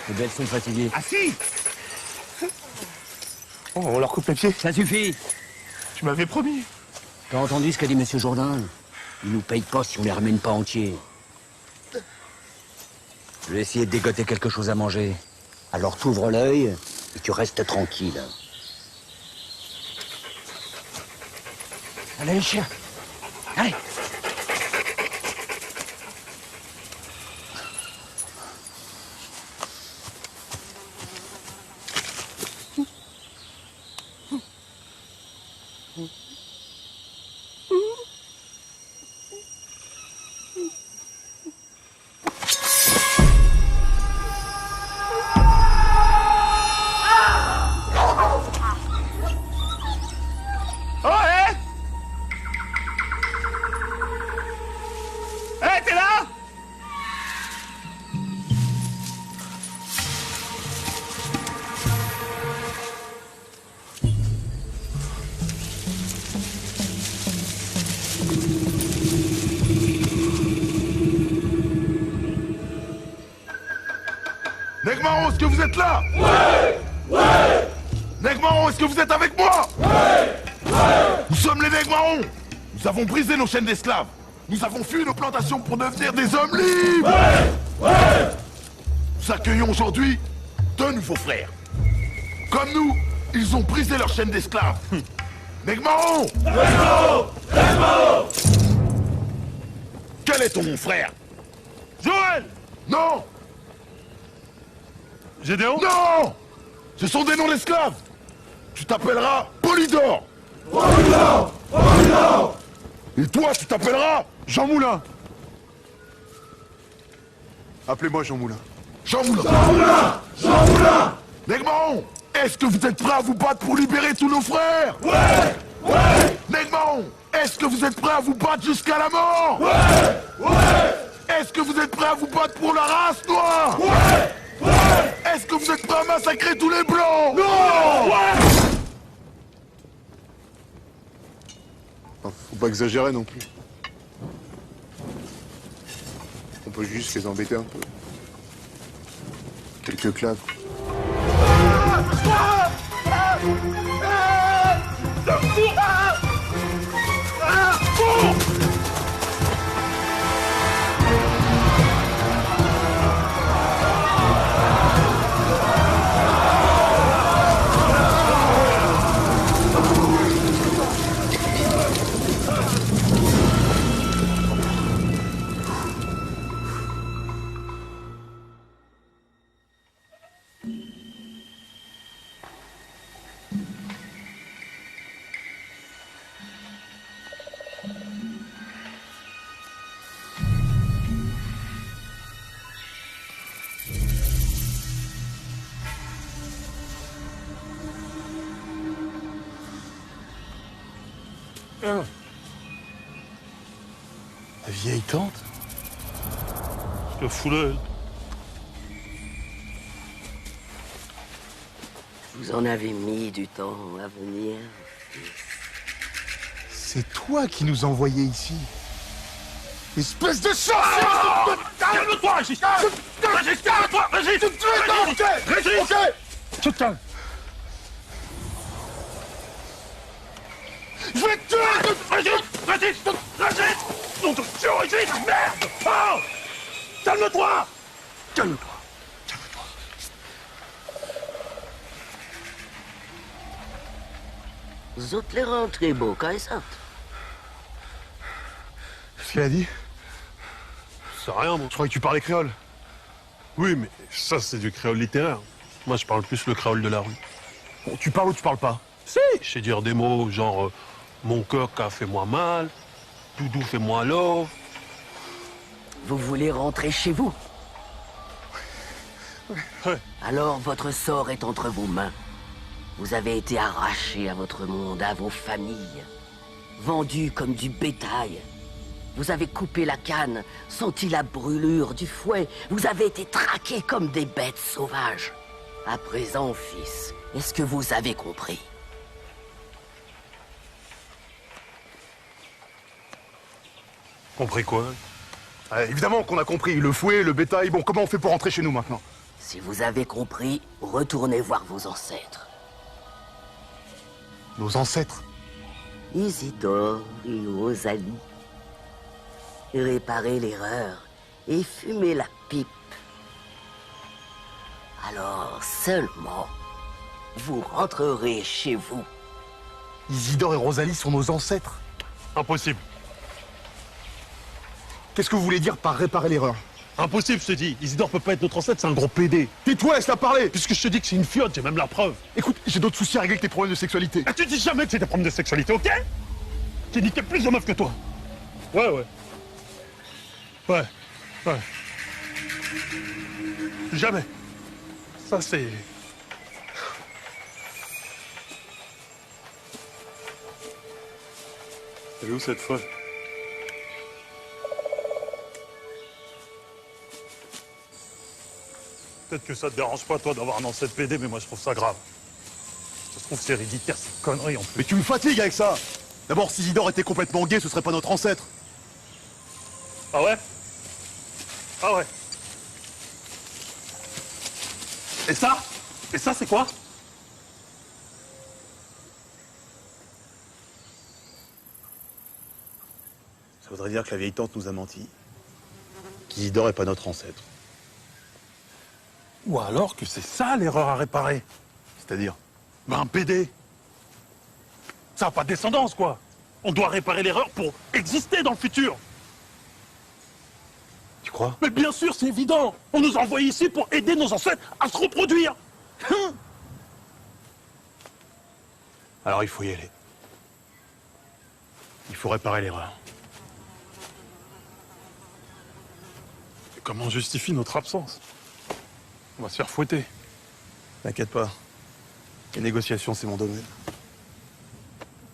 Les bêtes sont fatiguées. Ah si! Oh, on leur coupe les pieds. Ça suffit. Tu m'avais promis. T'as entendu ce qu'a dit Monsieur Jourdain? Ils nous payent pas si on les ramène pas entiers. Je vais essayer de dégoter quelque chose à manger. Alors t'ouvres l'œil et tu restes tranquille. Allez, les chiens. Allez. Nègre Marron, est-ce que vous êtes là? Ouais! Ouais! Nègre Marron, est-ce que vous êtes avec moi? Ouais! Ouais! Nous sommes les Nègres Marrons. Nous avons brisé nos chaînes d'esclaves. Nous avons fui nos plantations pour devenir des hommes libres. Ouais! Ouais! Nous accueillons aujourd'hui 2 nouveaux frères. Comme nous, ils ont brisé leur chaîne d'esclaves. Nègre Marron! Nègre Marron! Nègre Marron! Quel est ton frère? Joël! Non! Gédéon? Non! Ce sont des noms d'esclaves! Tu t'appelleras Polydore! Polydore! Polydore! Et toi, tu t'appelleras Jean Moulin. Appelez-moi Jean Moulin. Jean Moulin! Jean Moulin! Jean Moulin! Nègre Marron, est-ce que vous êtes prêts à vous battre pour libérer tous nos frères? Ouais! Ouais! Nègre Marron, est-ce que vous êtes prêts à vous battre jusqu'à la mort? Ouais! Ouais! Est-ce que vous êtes prêts à vous battre pour la race noire? Ouais! Ouais! Est-ce que vous êtes prêts à massacrer tous les blancs? Non! Ouais! Faut pas exagérer non plus. On peut juste les embêter un peu. Quelques claves. La vieille tante? Je te fous l'œil. Vous en avez mis du temps à venir. C'est toi qui nous envoyais ici. Espèce de chance! Calme-toi, Régis! Régis, calme-toi! Régis! Régis! Ok! Tu te calmes. Je vais te tuer! Régis! Régis! Régis! Non, te tue, Régis! Merde! Oh! Calme-toi! Calme-toi. Vous êtes les rentrés beaux, Kaisat. Qu'est-ce qu'elle a dit? C'est rien, moi. Je croyais que tu parlais créole. Oui, mais ça, c'est du créole littéraire. Moi, je parle plus le créole de la rue. Bon, tu parles ou tu parles pas? Si! Je sais dire des mots genre mon coq a fait moi mal, Doudou fait moi love. Vous voulez rentrer chez vous? Ouais. Alors votre sort est entre vos mains. Vous avez été arrachés à votre monde, à vos familles. Vendus comme du bétail. Vous avez coupé la canne, senti la brûlure du fouet. Vous avez été traqués comme des bêtes sauvages. À présent, fils, est-ce que vous avez compris? Compris quoi? Évidemment qu'on a compris. Le fouet, le bétail. Bon, comment on fait pour rentrer chez nous maintenant? Si vous avez compris, retournez voir vos ancêtres. Nos ancêtres? Isidore et Rosalie. Réparez l'erreur et fumez la pipe. Alors seulement, vous rentrerez chez vous. Isidore et Rosalie sont nos ancêtres. Impossible. Qu'est-ce que vous voulez dire par réparer l'erreur? Impossible, je te dis. Isidore peut pas être notre ancêtre, c'est un gros PD. Tais-toi, laisse-la parler! Puisque je te dis que c'est une fiotte, j'ai même la preuve. Écoute, j'ai d'autres soucis à régler que tes problèmes de sexualité. Ah, tu dis jamais que c'est des problèmes de sexualité, ok? J'ai niqué plus de meufs que toi. Ouais. Jamais. Ça, c'est... Elle est où, cette folle? Peut-être que ça te dérange pas, toi, d'avoir un ancêtre PD, mais moi, je trouve ça grave. Ça se trouve, c'est héréditaire, c'est une connerie, en plus. Mais tu me fatigues avec ça! D'abord, si Isidore était complètement gay, ce serait pas notre ancêtre. Ah ouais? Ah ouais. Et ça? Et ça, c'est quoi? Ça voudrait dire que la vieille tante nous a menti. Qu'Isidore est pas notre ancêtre. Ou alors que c'est ça l'erreur à réparer. C'est-à-dire? Ben, un PD. Ça n'a pas de descendance, quoi. On doit réparer l'erreur pour exister dans le futur. Tu crois? Mais bien sûr, c'est évident. On nous a envoyés ici pour aider nos ancêtres à se reproduire. Alors il faut y aller. Il faut réparer l'erreur. Et comment on justifie notre absence? On va se faire fouetter. T'inquiète pas. Les négociations, c'est mon domaine.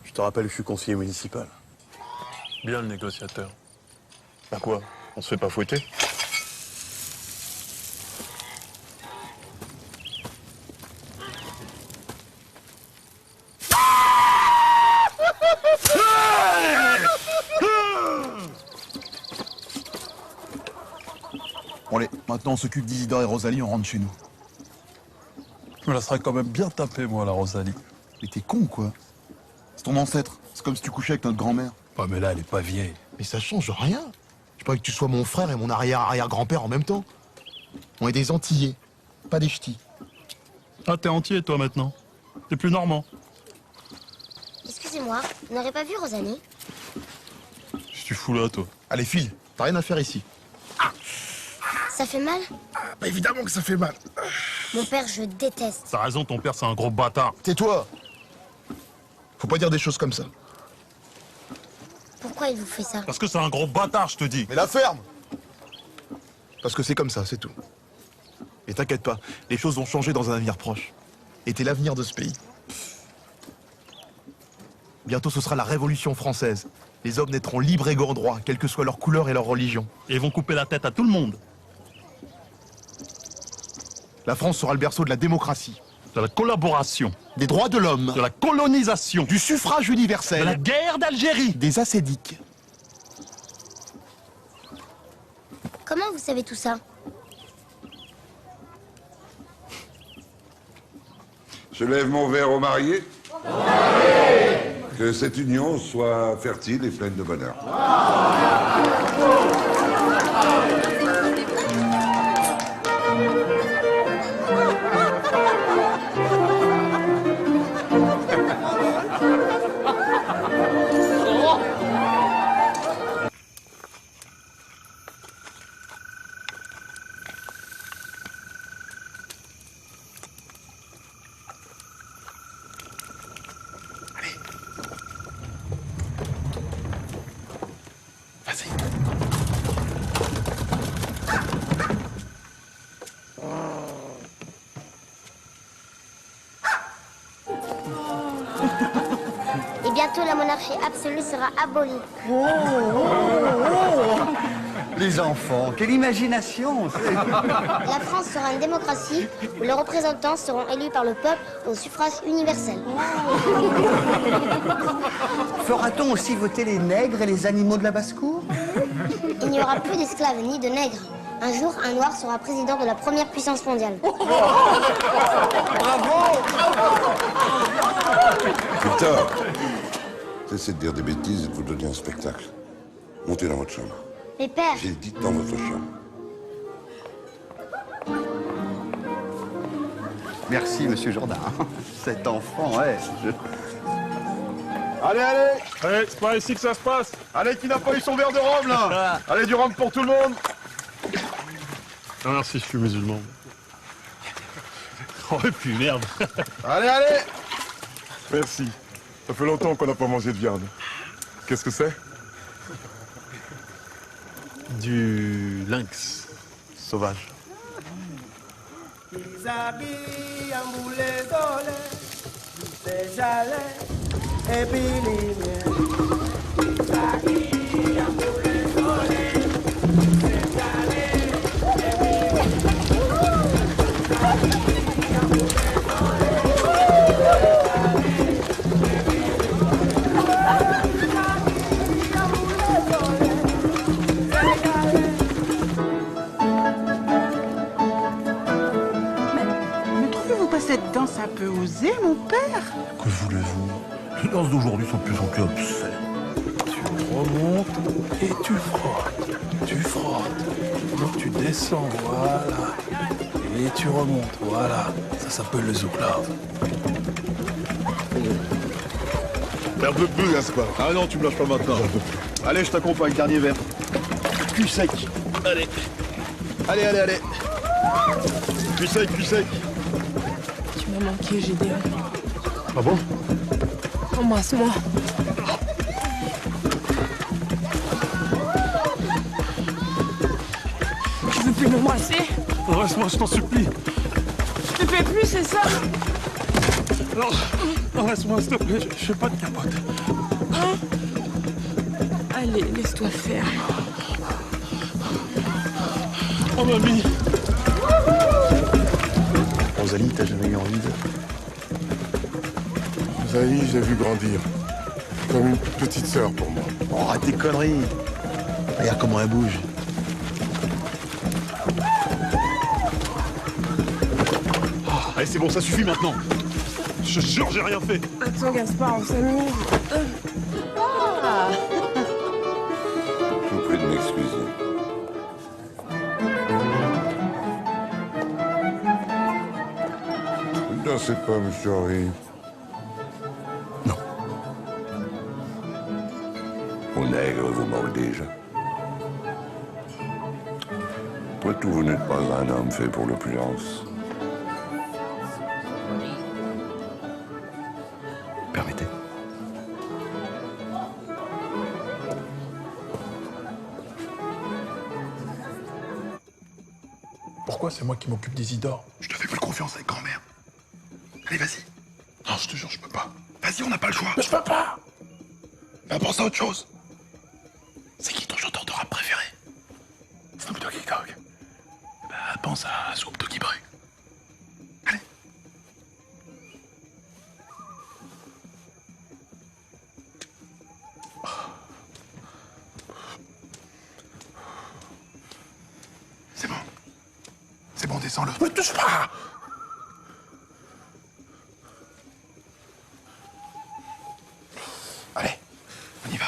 Je te rappelle, je suis conseiller municipal. Bien le négociateur. Ben quoi? On se fait pas fouetter? Bon allez, maintenant on s'occupe d'Isidore et Rosalie, on rentre chez nous. Je me la serais quand même bien tapée, moi, la Rosalie. Mais t'es con, quoi. C'est ton ancêtre. C'est comme si tu couchais avec notre grand-mère. Ouais, mais là, elle est pas vieille. Mais ça change rien. Je crois que tu sois mon frère et mon arrière-arrière-grand-père en même temps. On est des Antillais, pas des ch'tis. Ah, t'es entier, toi, maintenant. T'es plus normand. Excusez-moi, vous n'aurez pas vu Rosalie? Qu'est-ce que tu fous là, toi? Allez, file. T'as rien à faire ici. Ça fait mal? Bah évidemment que ça fait mal. Mon père, je déteste. T'as raison, ton père, c'est un gros bâtard. Tais-toi. Faut pas dire des choses comme ça. Pourquoi il vous fait ça? Parce que c'est un gros bâtard, je te dis. Mais la ferme. Parce que c'est comme ça, c'est tout. Et t'inquiète pas, les choses vont changer dans un avenir proche. Et t'es l'avenir de ce pays. Bientôt, ce sera la Révolution française. Les hommes naîtront libres et égaux en droit, quelle que soit leur couleur et leur religion. Et ils vont couper la tête à tout le monde. La France sera le berceau de la démocratie. De la collaboration. Des droits de l'homme. De la colonisation. Du suffrage universel. De la guerre d'Algérie. Des ascédiques. Comment vous savez tout ça? Je lève mon verre aux mariés. Que cette union soit fertile et pleine de bonheur. Et bientôt, la monarchie absolue sera abolie. Les enfants, quelle imagination! La France sera une démocratie où les représentants seront élus par le peuple au suffrage universel. Fera-t-on aussi voter les nègres et les animaux de la basse-cour? Il n'y aura plus d'esclaves ni de nègres. Un jour, un noir sera président de la première puissance mondiale. Bravo! Victor, cessez de dire des bêtises et de vous donner un spectacle. Montez dans votre chambre. Mais père... J'ai dit dans votre chambre. Merci, monsieur Jourdain. Cet enfant, ouais. Allez, allez! Allez, c'est pas ici que ça se passe. Allez, qui n'a pas eu son verre de rhum, là? Allez, du rhum pour tout le monde! Non, merci, je suis musulman. Oh, et puis merde. Allez, allez! Merci. Ça fait longtemps qu'on n'a pas mangé de viande. Qu'est-ce que c'est? Du lynx sauvage. père. Que voulez-vous? Les danses d'aujourd'hui sont de plus en plus obscènes. Tu remontes et tu frottes. Tu frottes. Donc tu descends, voilà. Et tu remontes, voilà. Ça s'appelle le zouglave. J'en peux plus, Gaspard. Ah non, tu me lâches pas maintenant. Allez, je t'accompagne, dernier verre. Cul sec. Allez. Allez, allez, allez. Cul sec, cul sec. Tu m'as manqué, Gédéon. Ah bon? Embrasse-moi. Tu veux plus m'embrasser? Reste-moi, je t'en supplie. Tu fais plus, c'est ça? Non, reste-moi, s'il te plaît, je fais pas de capote. Hein? Allez, laisse-toi faire. Oh, mamie. Rosalie, t'as jamais eu envie de... Rosalie, j'ai vu grandir. Comme une petite sœur pour moi. Oh, arrête tes conneries. Regarde comment elle bouge. Allez, c'est bon, ça suffit maintenant. Je jure, j'ai rien fait. Attends, Gaspard, on s'amuse. Je vous prie de m'excuser. Vous ne dansez pas, monsieur Henry. Non. Mon nègre vous manque déjà. Après tout, vous n'êtes pas un homme fait pour l'opulence. Permettez. Pourquoi c'est moi qui m'occupe d'Isidore? Je te fais plus confiance avec grand-mère. Allez, vas-y. Non, je te jure, je peux pas. Vas-y, on n'a pas le choix. Mais je peux pas. Bah, pense à autre chose. C'est qui ton chanteur de rap préféré? Snoop Doggy Dogg. Bah, pense à Snoop Doggy Boy. Allez. C'est bon. C'est bon, descends-le. Ne touche pas. Allez, on y va.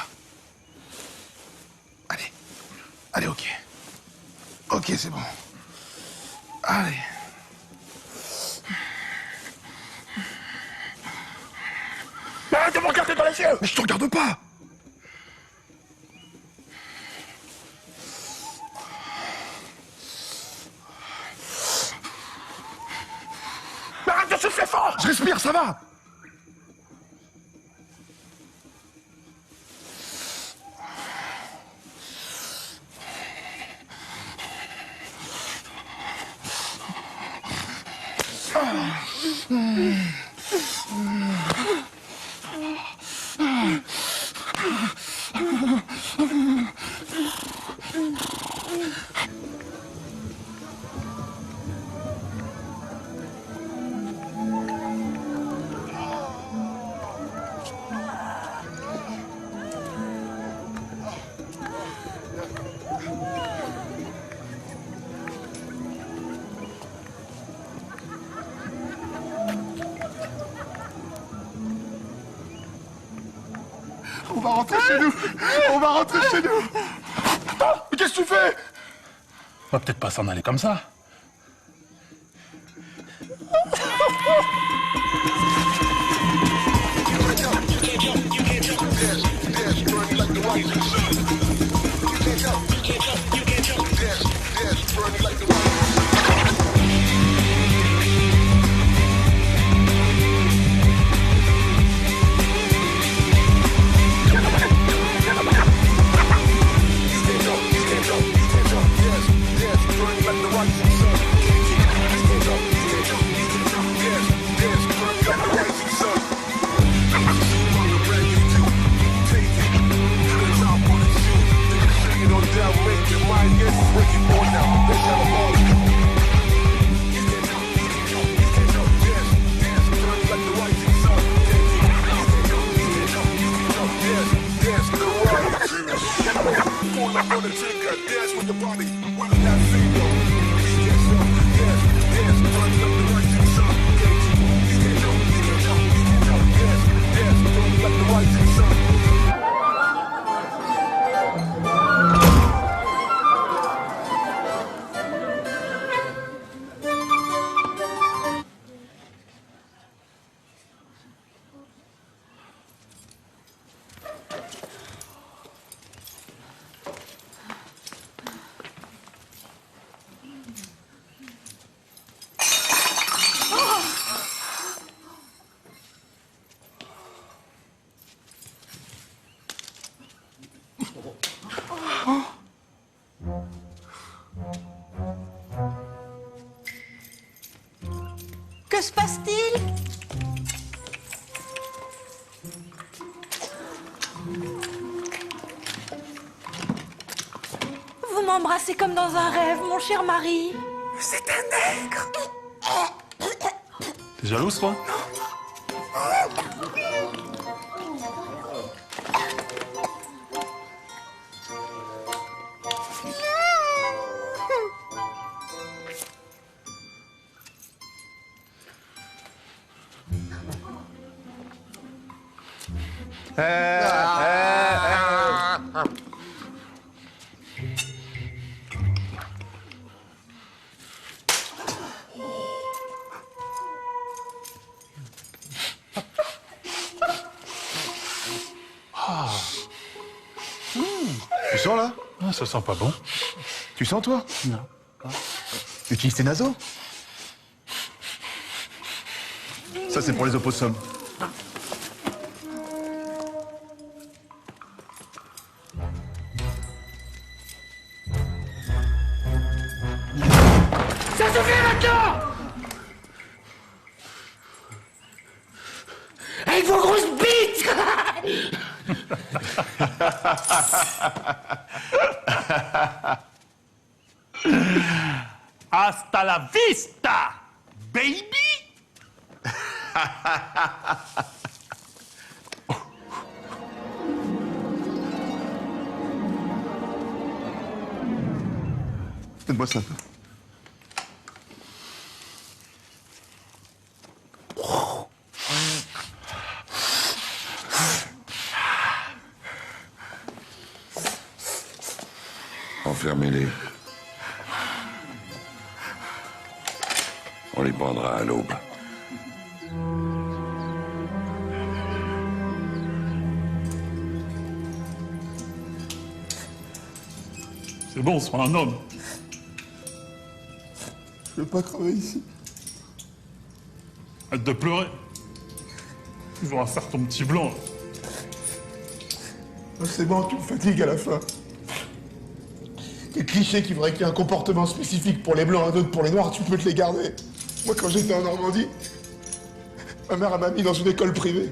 Allez. Allez, ok. Ok, c'est bon. Allez. Mais arrête de me regarder dans les yeux. Mais je te regarde pas. Mais arrête de souffler fort. Je respire, ça va. On va rentrer chez nous. On va rentrer chez nous. Attends, mais qu'est-ce que tu fais? On va peut-être pas s'en aller comme ça. Yes, burning like the rock. passe-t-il? Vous m'embrassez comme dans un rêve, mon cher mari. C'est un nègre. T'es jalouse, toi? Tu sens là? Ah, ça sent pas bon. Tu sens toi? Non. Utilise tes naseaux. Ça c'est pour les opossums. Ça suffit maintenant! Avec vos grosses bites! Hasta la vista, baby! Donne-moi ça. Enfermez-les. On les prendra à l'aube. C'est bon, sois un homme. Je veux pas crever ici. Arrête de pleurer. Tu vas faire ton petit blanc. C'est bon, tu me fatigues à la fin. Les clichés qui voudraient qu'il y ait un comportement spécifique pour les blancs, un autre pour les noirs, tu peux te les garder. Moi, quand j'étais en Normandie, ma mère m'a mis dans une école privée.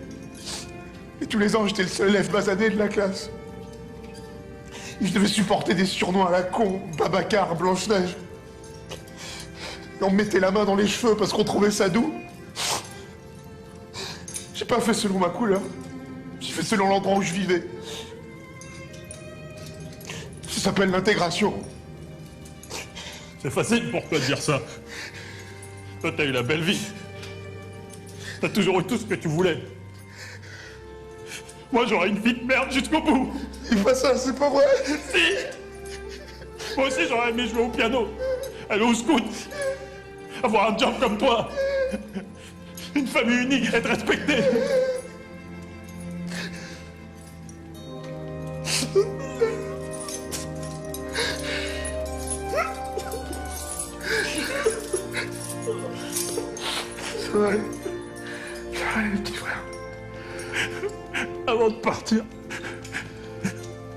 Et tous les ans, j'étais le seul élève basané de la classe. Et je devais supporter des surnoms à la con, Babacar, Blanche-Neige. Et on me mettait la main dans les cheveux parce qu'on trouvait ça doux. J'ai pas fait selon ma couleur. J'ai fait selon l'endroit où je vivais. Ça s'appelle l'intégration. C'est facile pour toi de dire ça. Toi, t'as eu la belle vie. T'as toujours eu tout ce que tu voulais. Moi, j'aurais une vie de merde jusqu'au bout. Dis pas ça, c'est pas vrai. Si. Moi aussi, j'aurais aimé jouer au piano, aller au scout, avoir un job comme toi, une famille unie, être respectée. Ça va aller. Ça va aller, petit frère. Avant de partir,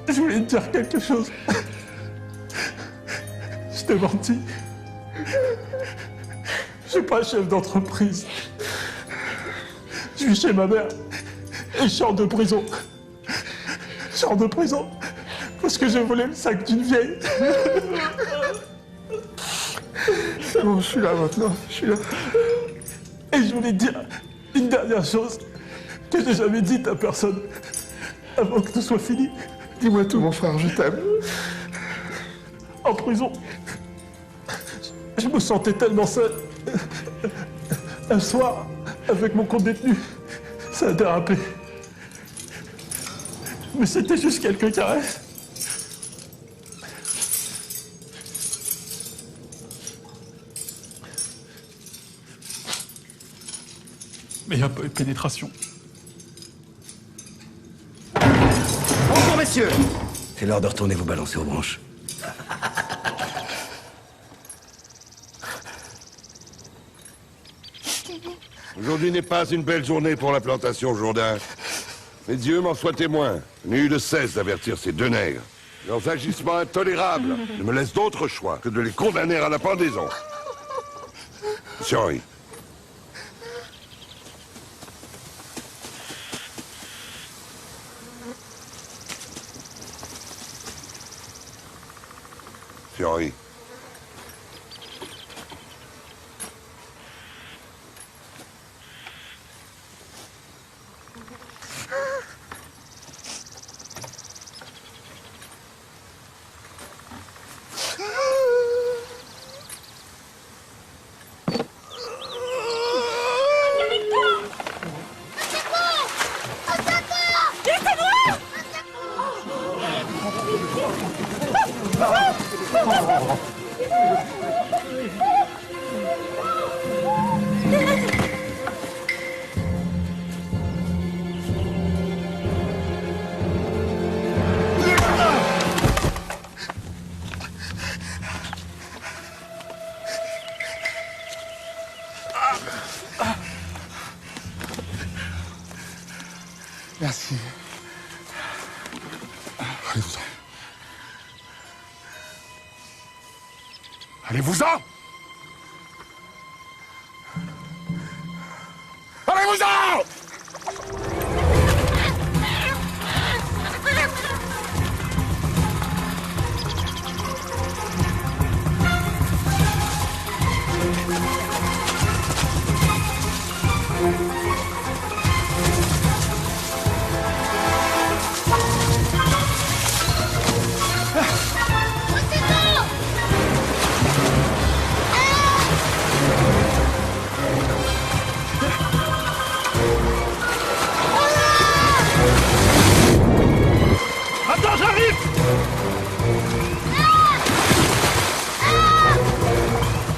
je voulais te dire quelque chose. Je t'ai menti. Je suis pas chef d'entreprise. Je suis chez ma mère et je sors de prison. Je sors de prison parce que je voulais le sac d'une vieille. C'est bon, je suis là maintenant, je suis là. Et je voulais te dire une dernière chose que j'ai jamais dite à personne avant que tout soit fini. Dis-moi tout, mon frère, je t'aime. En prison, je me sentais tellement seul. Un soir, avec mon co-détenu, ça a dérapé. Mais c'était juste quelques caresses. Mais il n'y a pas eu de pénétration. Bonjour, messieurs. C'est l'heure de retourner vous balancer aux branches. Aujourd'hui n'est pas une belle journée pour la plantation, Jourdain. Mais Dieu m'en soit témoin. Je n'ai eu de cesse d'avertir ces deux nègres. Leurs agissements intolérables ne me laissent d'autre choix que de les condamner à la pendaison. Monsieur Henry, Henri. Merci. Allez-vous-en. Allez-vous-en! Allez-vous-en! Attends, j'arrive!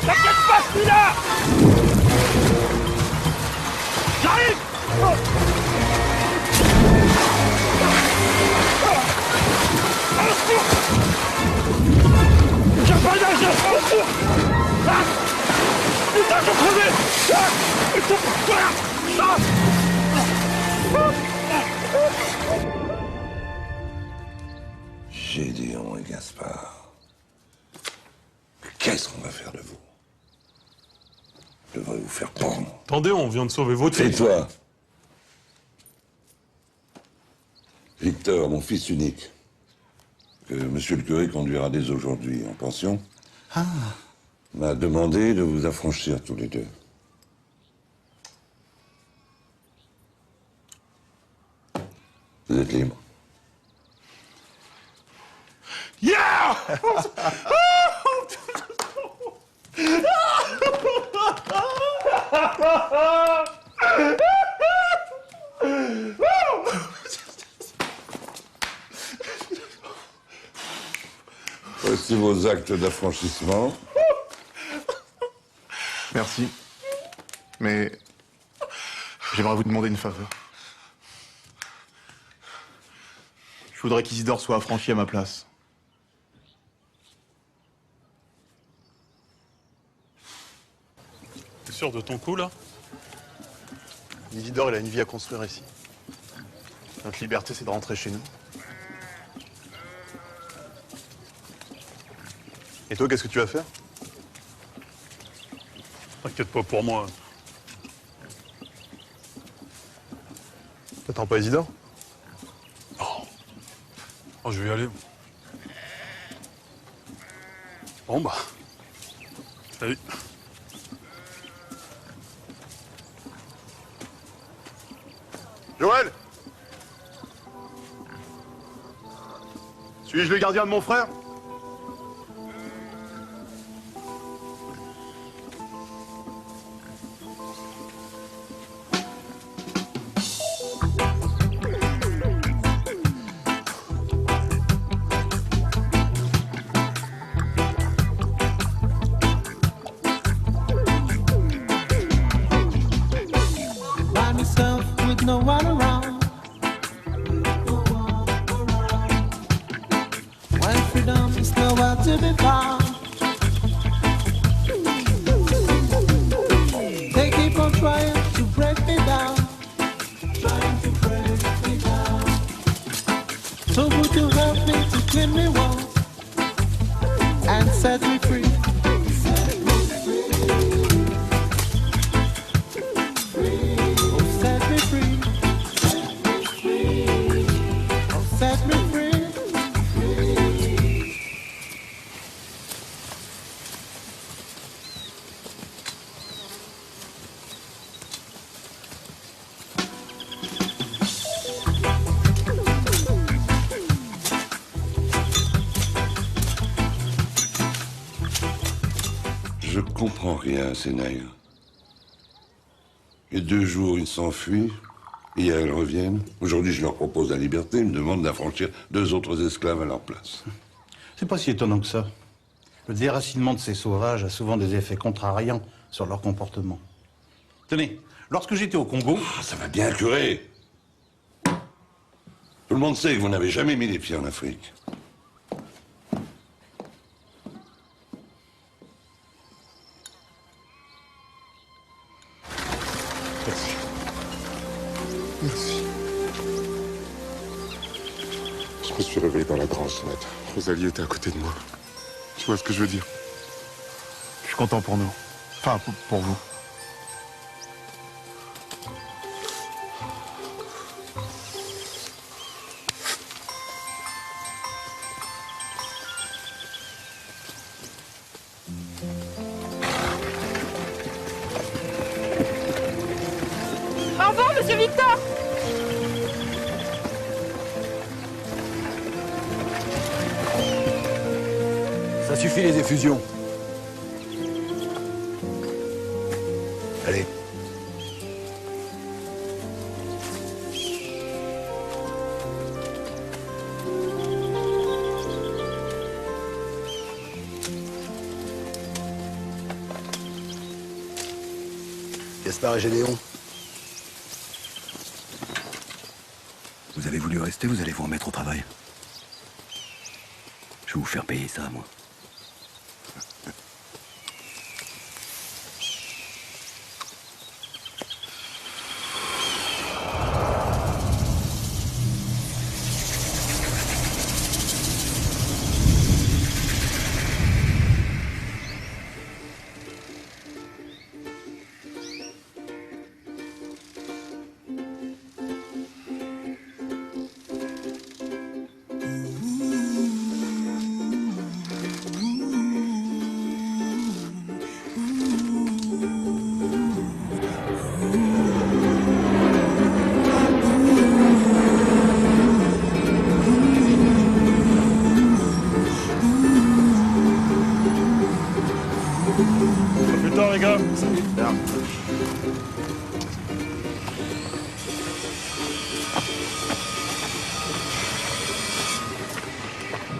T'inquiète pas, je suis là! J'arrive! J'ai pas d'âge! Ah! Putain, je vais crever! Gédéon et Gaspard. Qu'est-ce qu'on va faire de vous? Je devrais vous faire pendre. Attendez, on vient de sauver votre fille. Et toi? Victor, mon fils unique, que monsieur le curé conduira dès aujourd'hui en pension, m'a demandé de vous affranchir tous les deux. Vous êtes libre. Yeah! Voici vos actes d'affranchissement. Merci. Mais j'aimerais vous demander une faveur. Je voudrais qu'Isidore soit affranchi à ma place. T'es sûr de ton coup, là? Isidore, il a une vie à construire ici. Notre liberté, c'est de rentrer chez nous. Et toi, qu'est-ce que tu vas faire? T'inquiète pas pour moi. T'attends pas Isidore? Oh, je vais y aller. Bon, bah. Salut. Joël! Suis-je le gardien de mon frère? By myself with no one around. When freedom is nowhere to be found. They keep on trying to break me down. Trying to break me down. So would you help me to clean me once and set me free? Je comprends rien à ces nègres. Il y a 2 jours, ils s'enfuient. Hier, ils reviennent. Aujourd'hui, je leur propose la liberté. Ils me demandent d'affranchir 2 autres esclaves à leur place. C'est pas si étonnant que ça. Le déracinement de ces sauvages a souvent des effets contrariants sur leur comportement. Tenez, lorsque j'étais au Congo... Ah, ça va bien, curé. Tout le monde sait que vous n'avez jamais mis les pieds en Afrique. Merci. Merci. Je me suis réveillé dans la grange ce matin. Rosalie était à côté de moi. Tu vois ce que je veux dire? Je suis content pour nous. Enfin, pour vous. Au revoir, monsieur Victor. Ça suffit les effusions. Allez. Gaspard et Gédéon. Vous avez voulu rester, vous allez vous remettre au travail. Je vais vous faire payer ça, moi. Plus tard, les gars.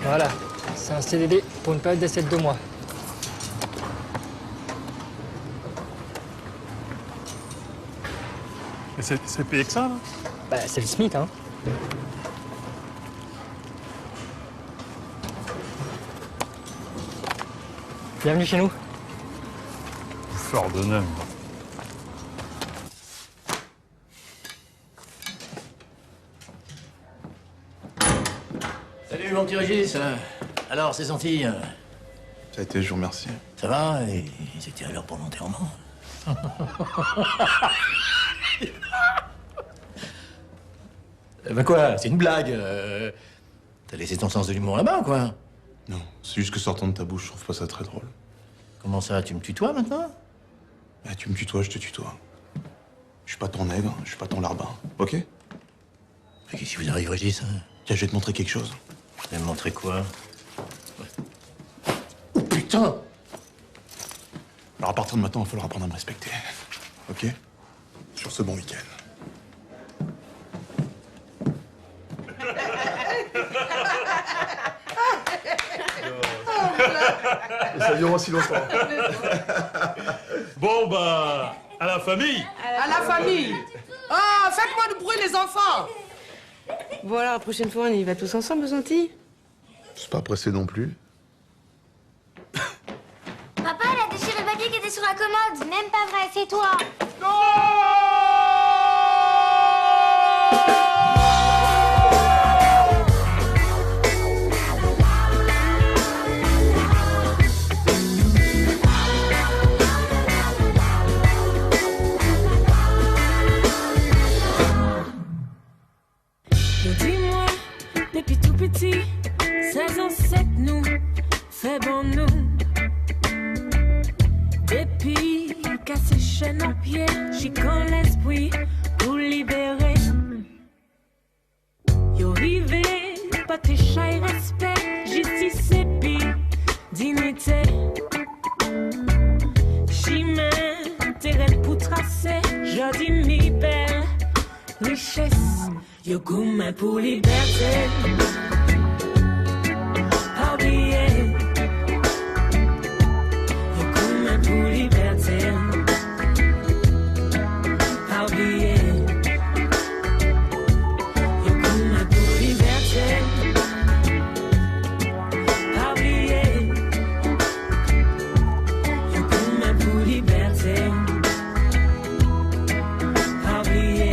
Voilà, c'est un CDD pour une période d'essai de 2 mois. Et c'est payé que ça, là? Bah, c'est le SMIC, hein. Bienvenue chez nous. Fort de même. Salut mon petit Régis. Alors, c'est senti. Ça a été, je vous remercie. Ça va? Et ils étaient à l'heure pour l'enterrement. Bah quoi? C'est une blague. T'as laissé ton sens de l'humour là-bas, quoi? Non, c'est juste que sortant de ta bouche, je trouve pas ça très drôle. Comment ça? Tu me tutoies maintenant? Bah, tu me tutoies, je te tutoie. Je suis pas ton nègre, je suis pas ton larbin, ok? Qu'est-ce qui vous arrive, Régis? Tiens, je vais te montrer quelque chose. Tu vas me montrer quoi? Oh putain! Alors à partir de maintenant, il va falloir apprendre à me respecter. Ok? Sur ce bon week-end. Ça dure aussi longtemps. Bon, bah, à la famille. À la famille. Ah, faites-moi du bruit, les enfants. Voilà, la prochaine fois, on y va tous ensemble, gentils. C'est pas pressé non plus. Papa, elle a déchiré le papier qui était sur la commode. Même pas vrai, c'est toi. Dis-moi, depuis tout petit, 16 ans, 7 nous, fait bon nous. Depuis cassé chaîne en pied, j'y connais l'esprit pour libérer. Yo rivé, pas tes chats et respect, justice et puis dignité. richesse, yo goût pour liberté. Pas oublier, yo goût pour liberté. Pas oublier, yo goût pour liberté. Pas oublier, yo goût pour liberté. Pas oublier.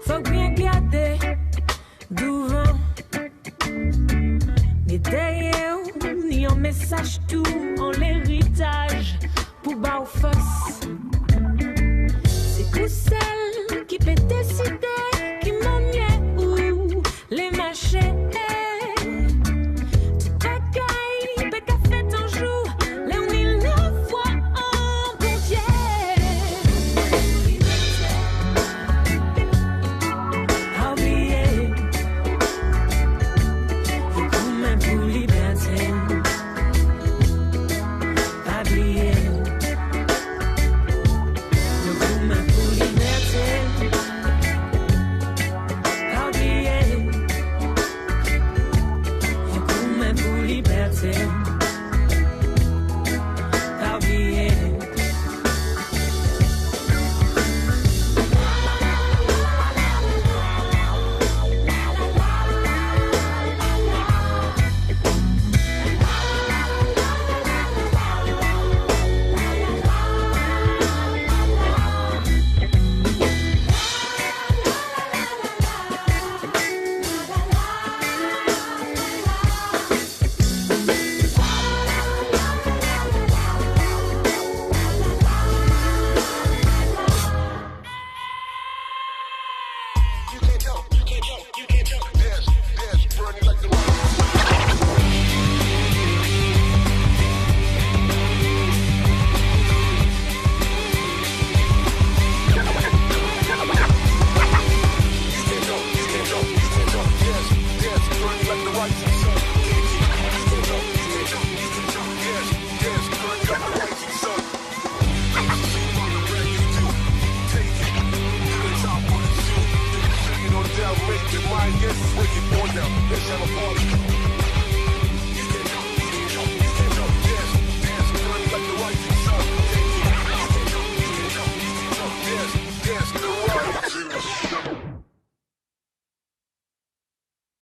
Faut bien garder devant. Mais derrière, ni un message tout en l'héritage pour bas aux fosses. C'est que celle qui peut décider qui m'ennuie ou les machets. Tu bagailles, peut qu'à fait un jour, les mille fois en contier. Pas oublier.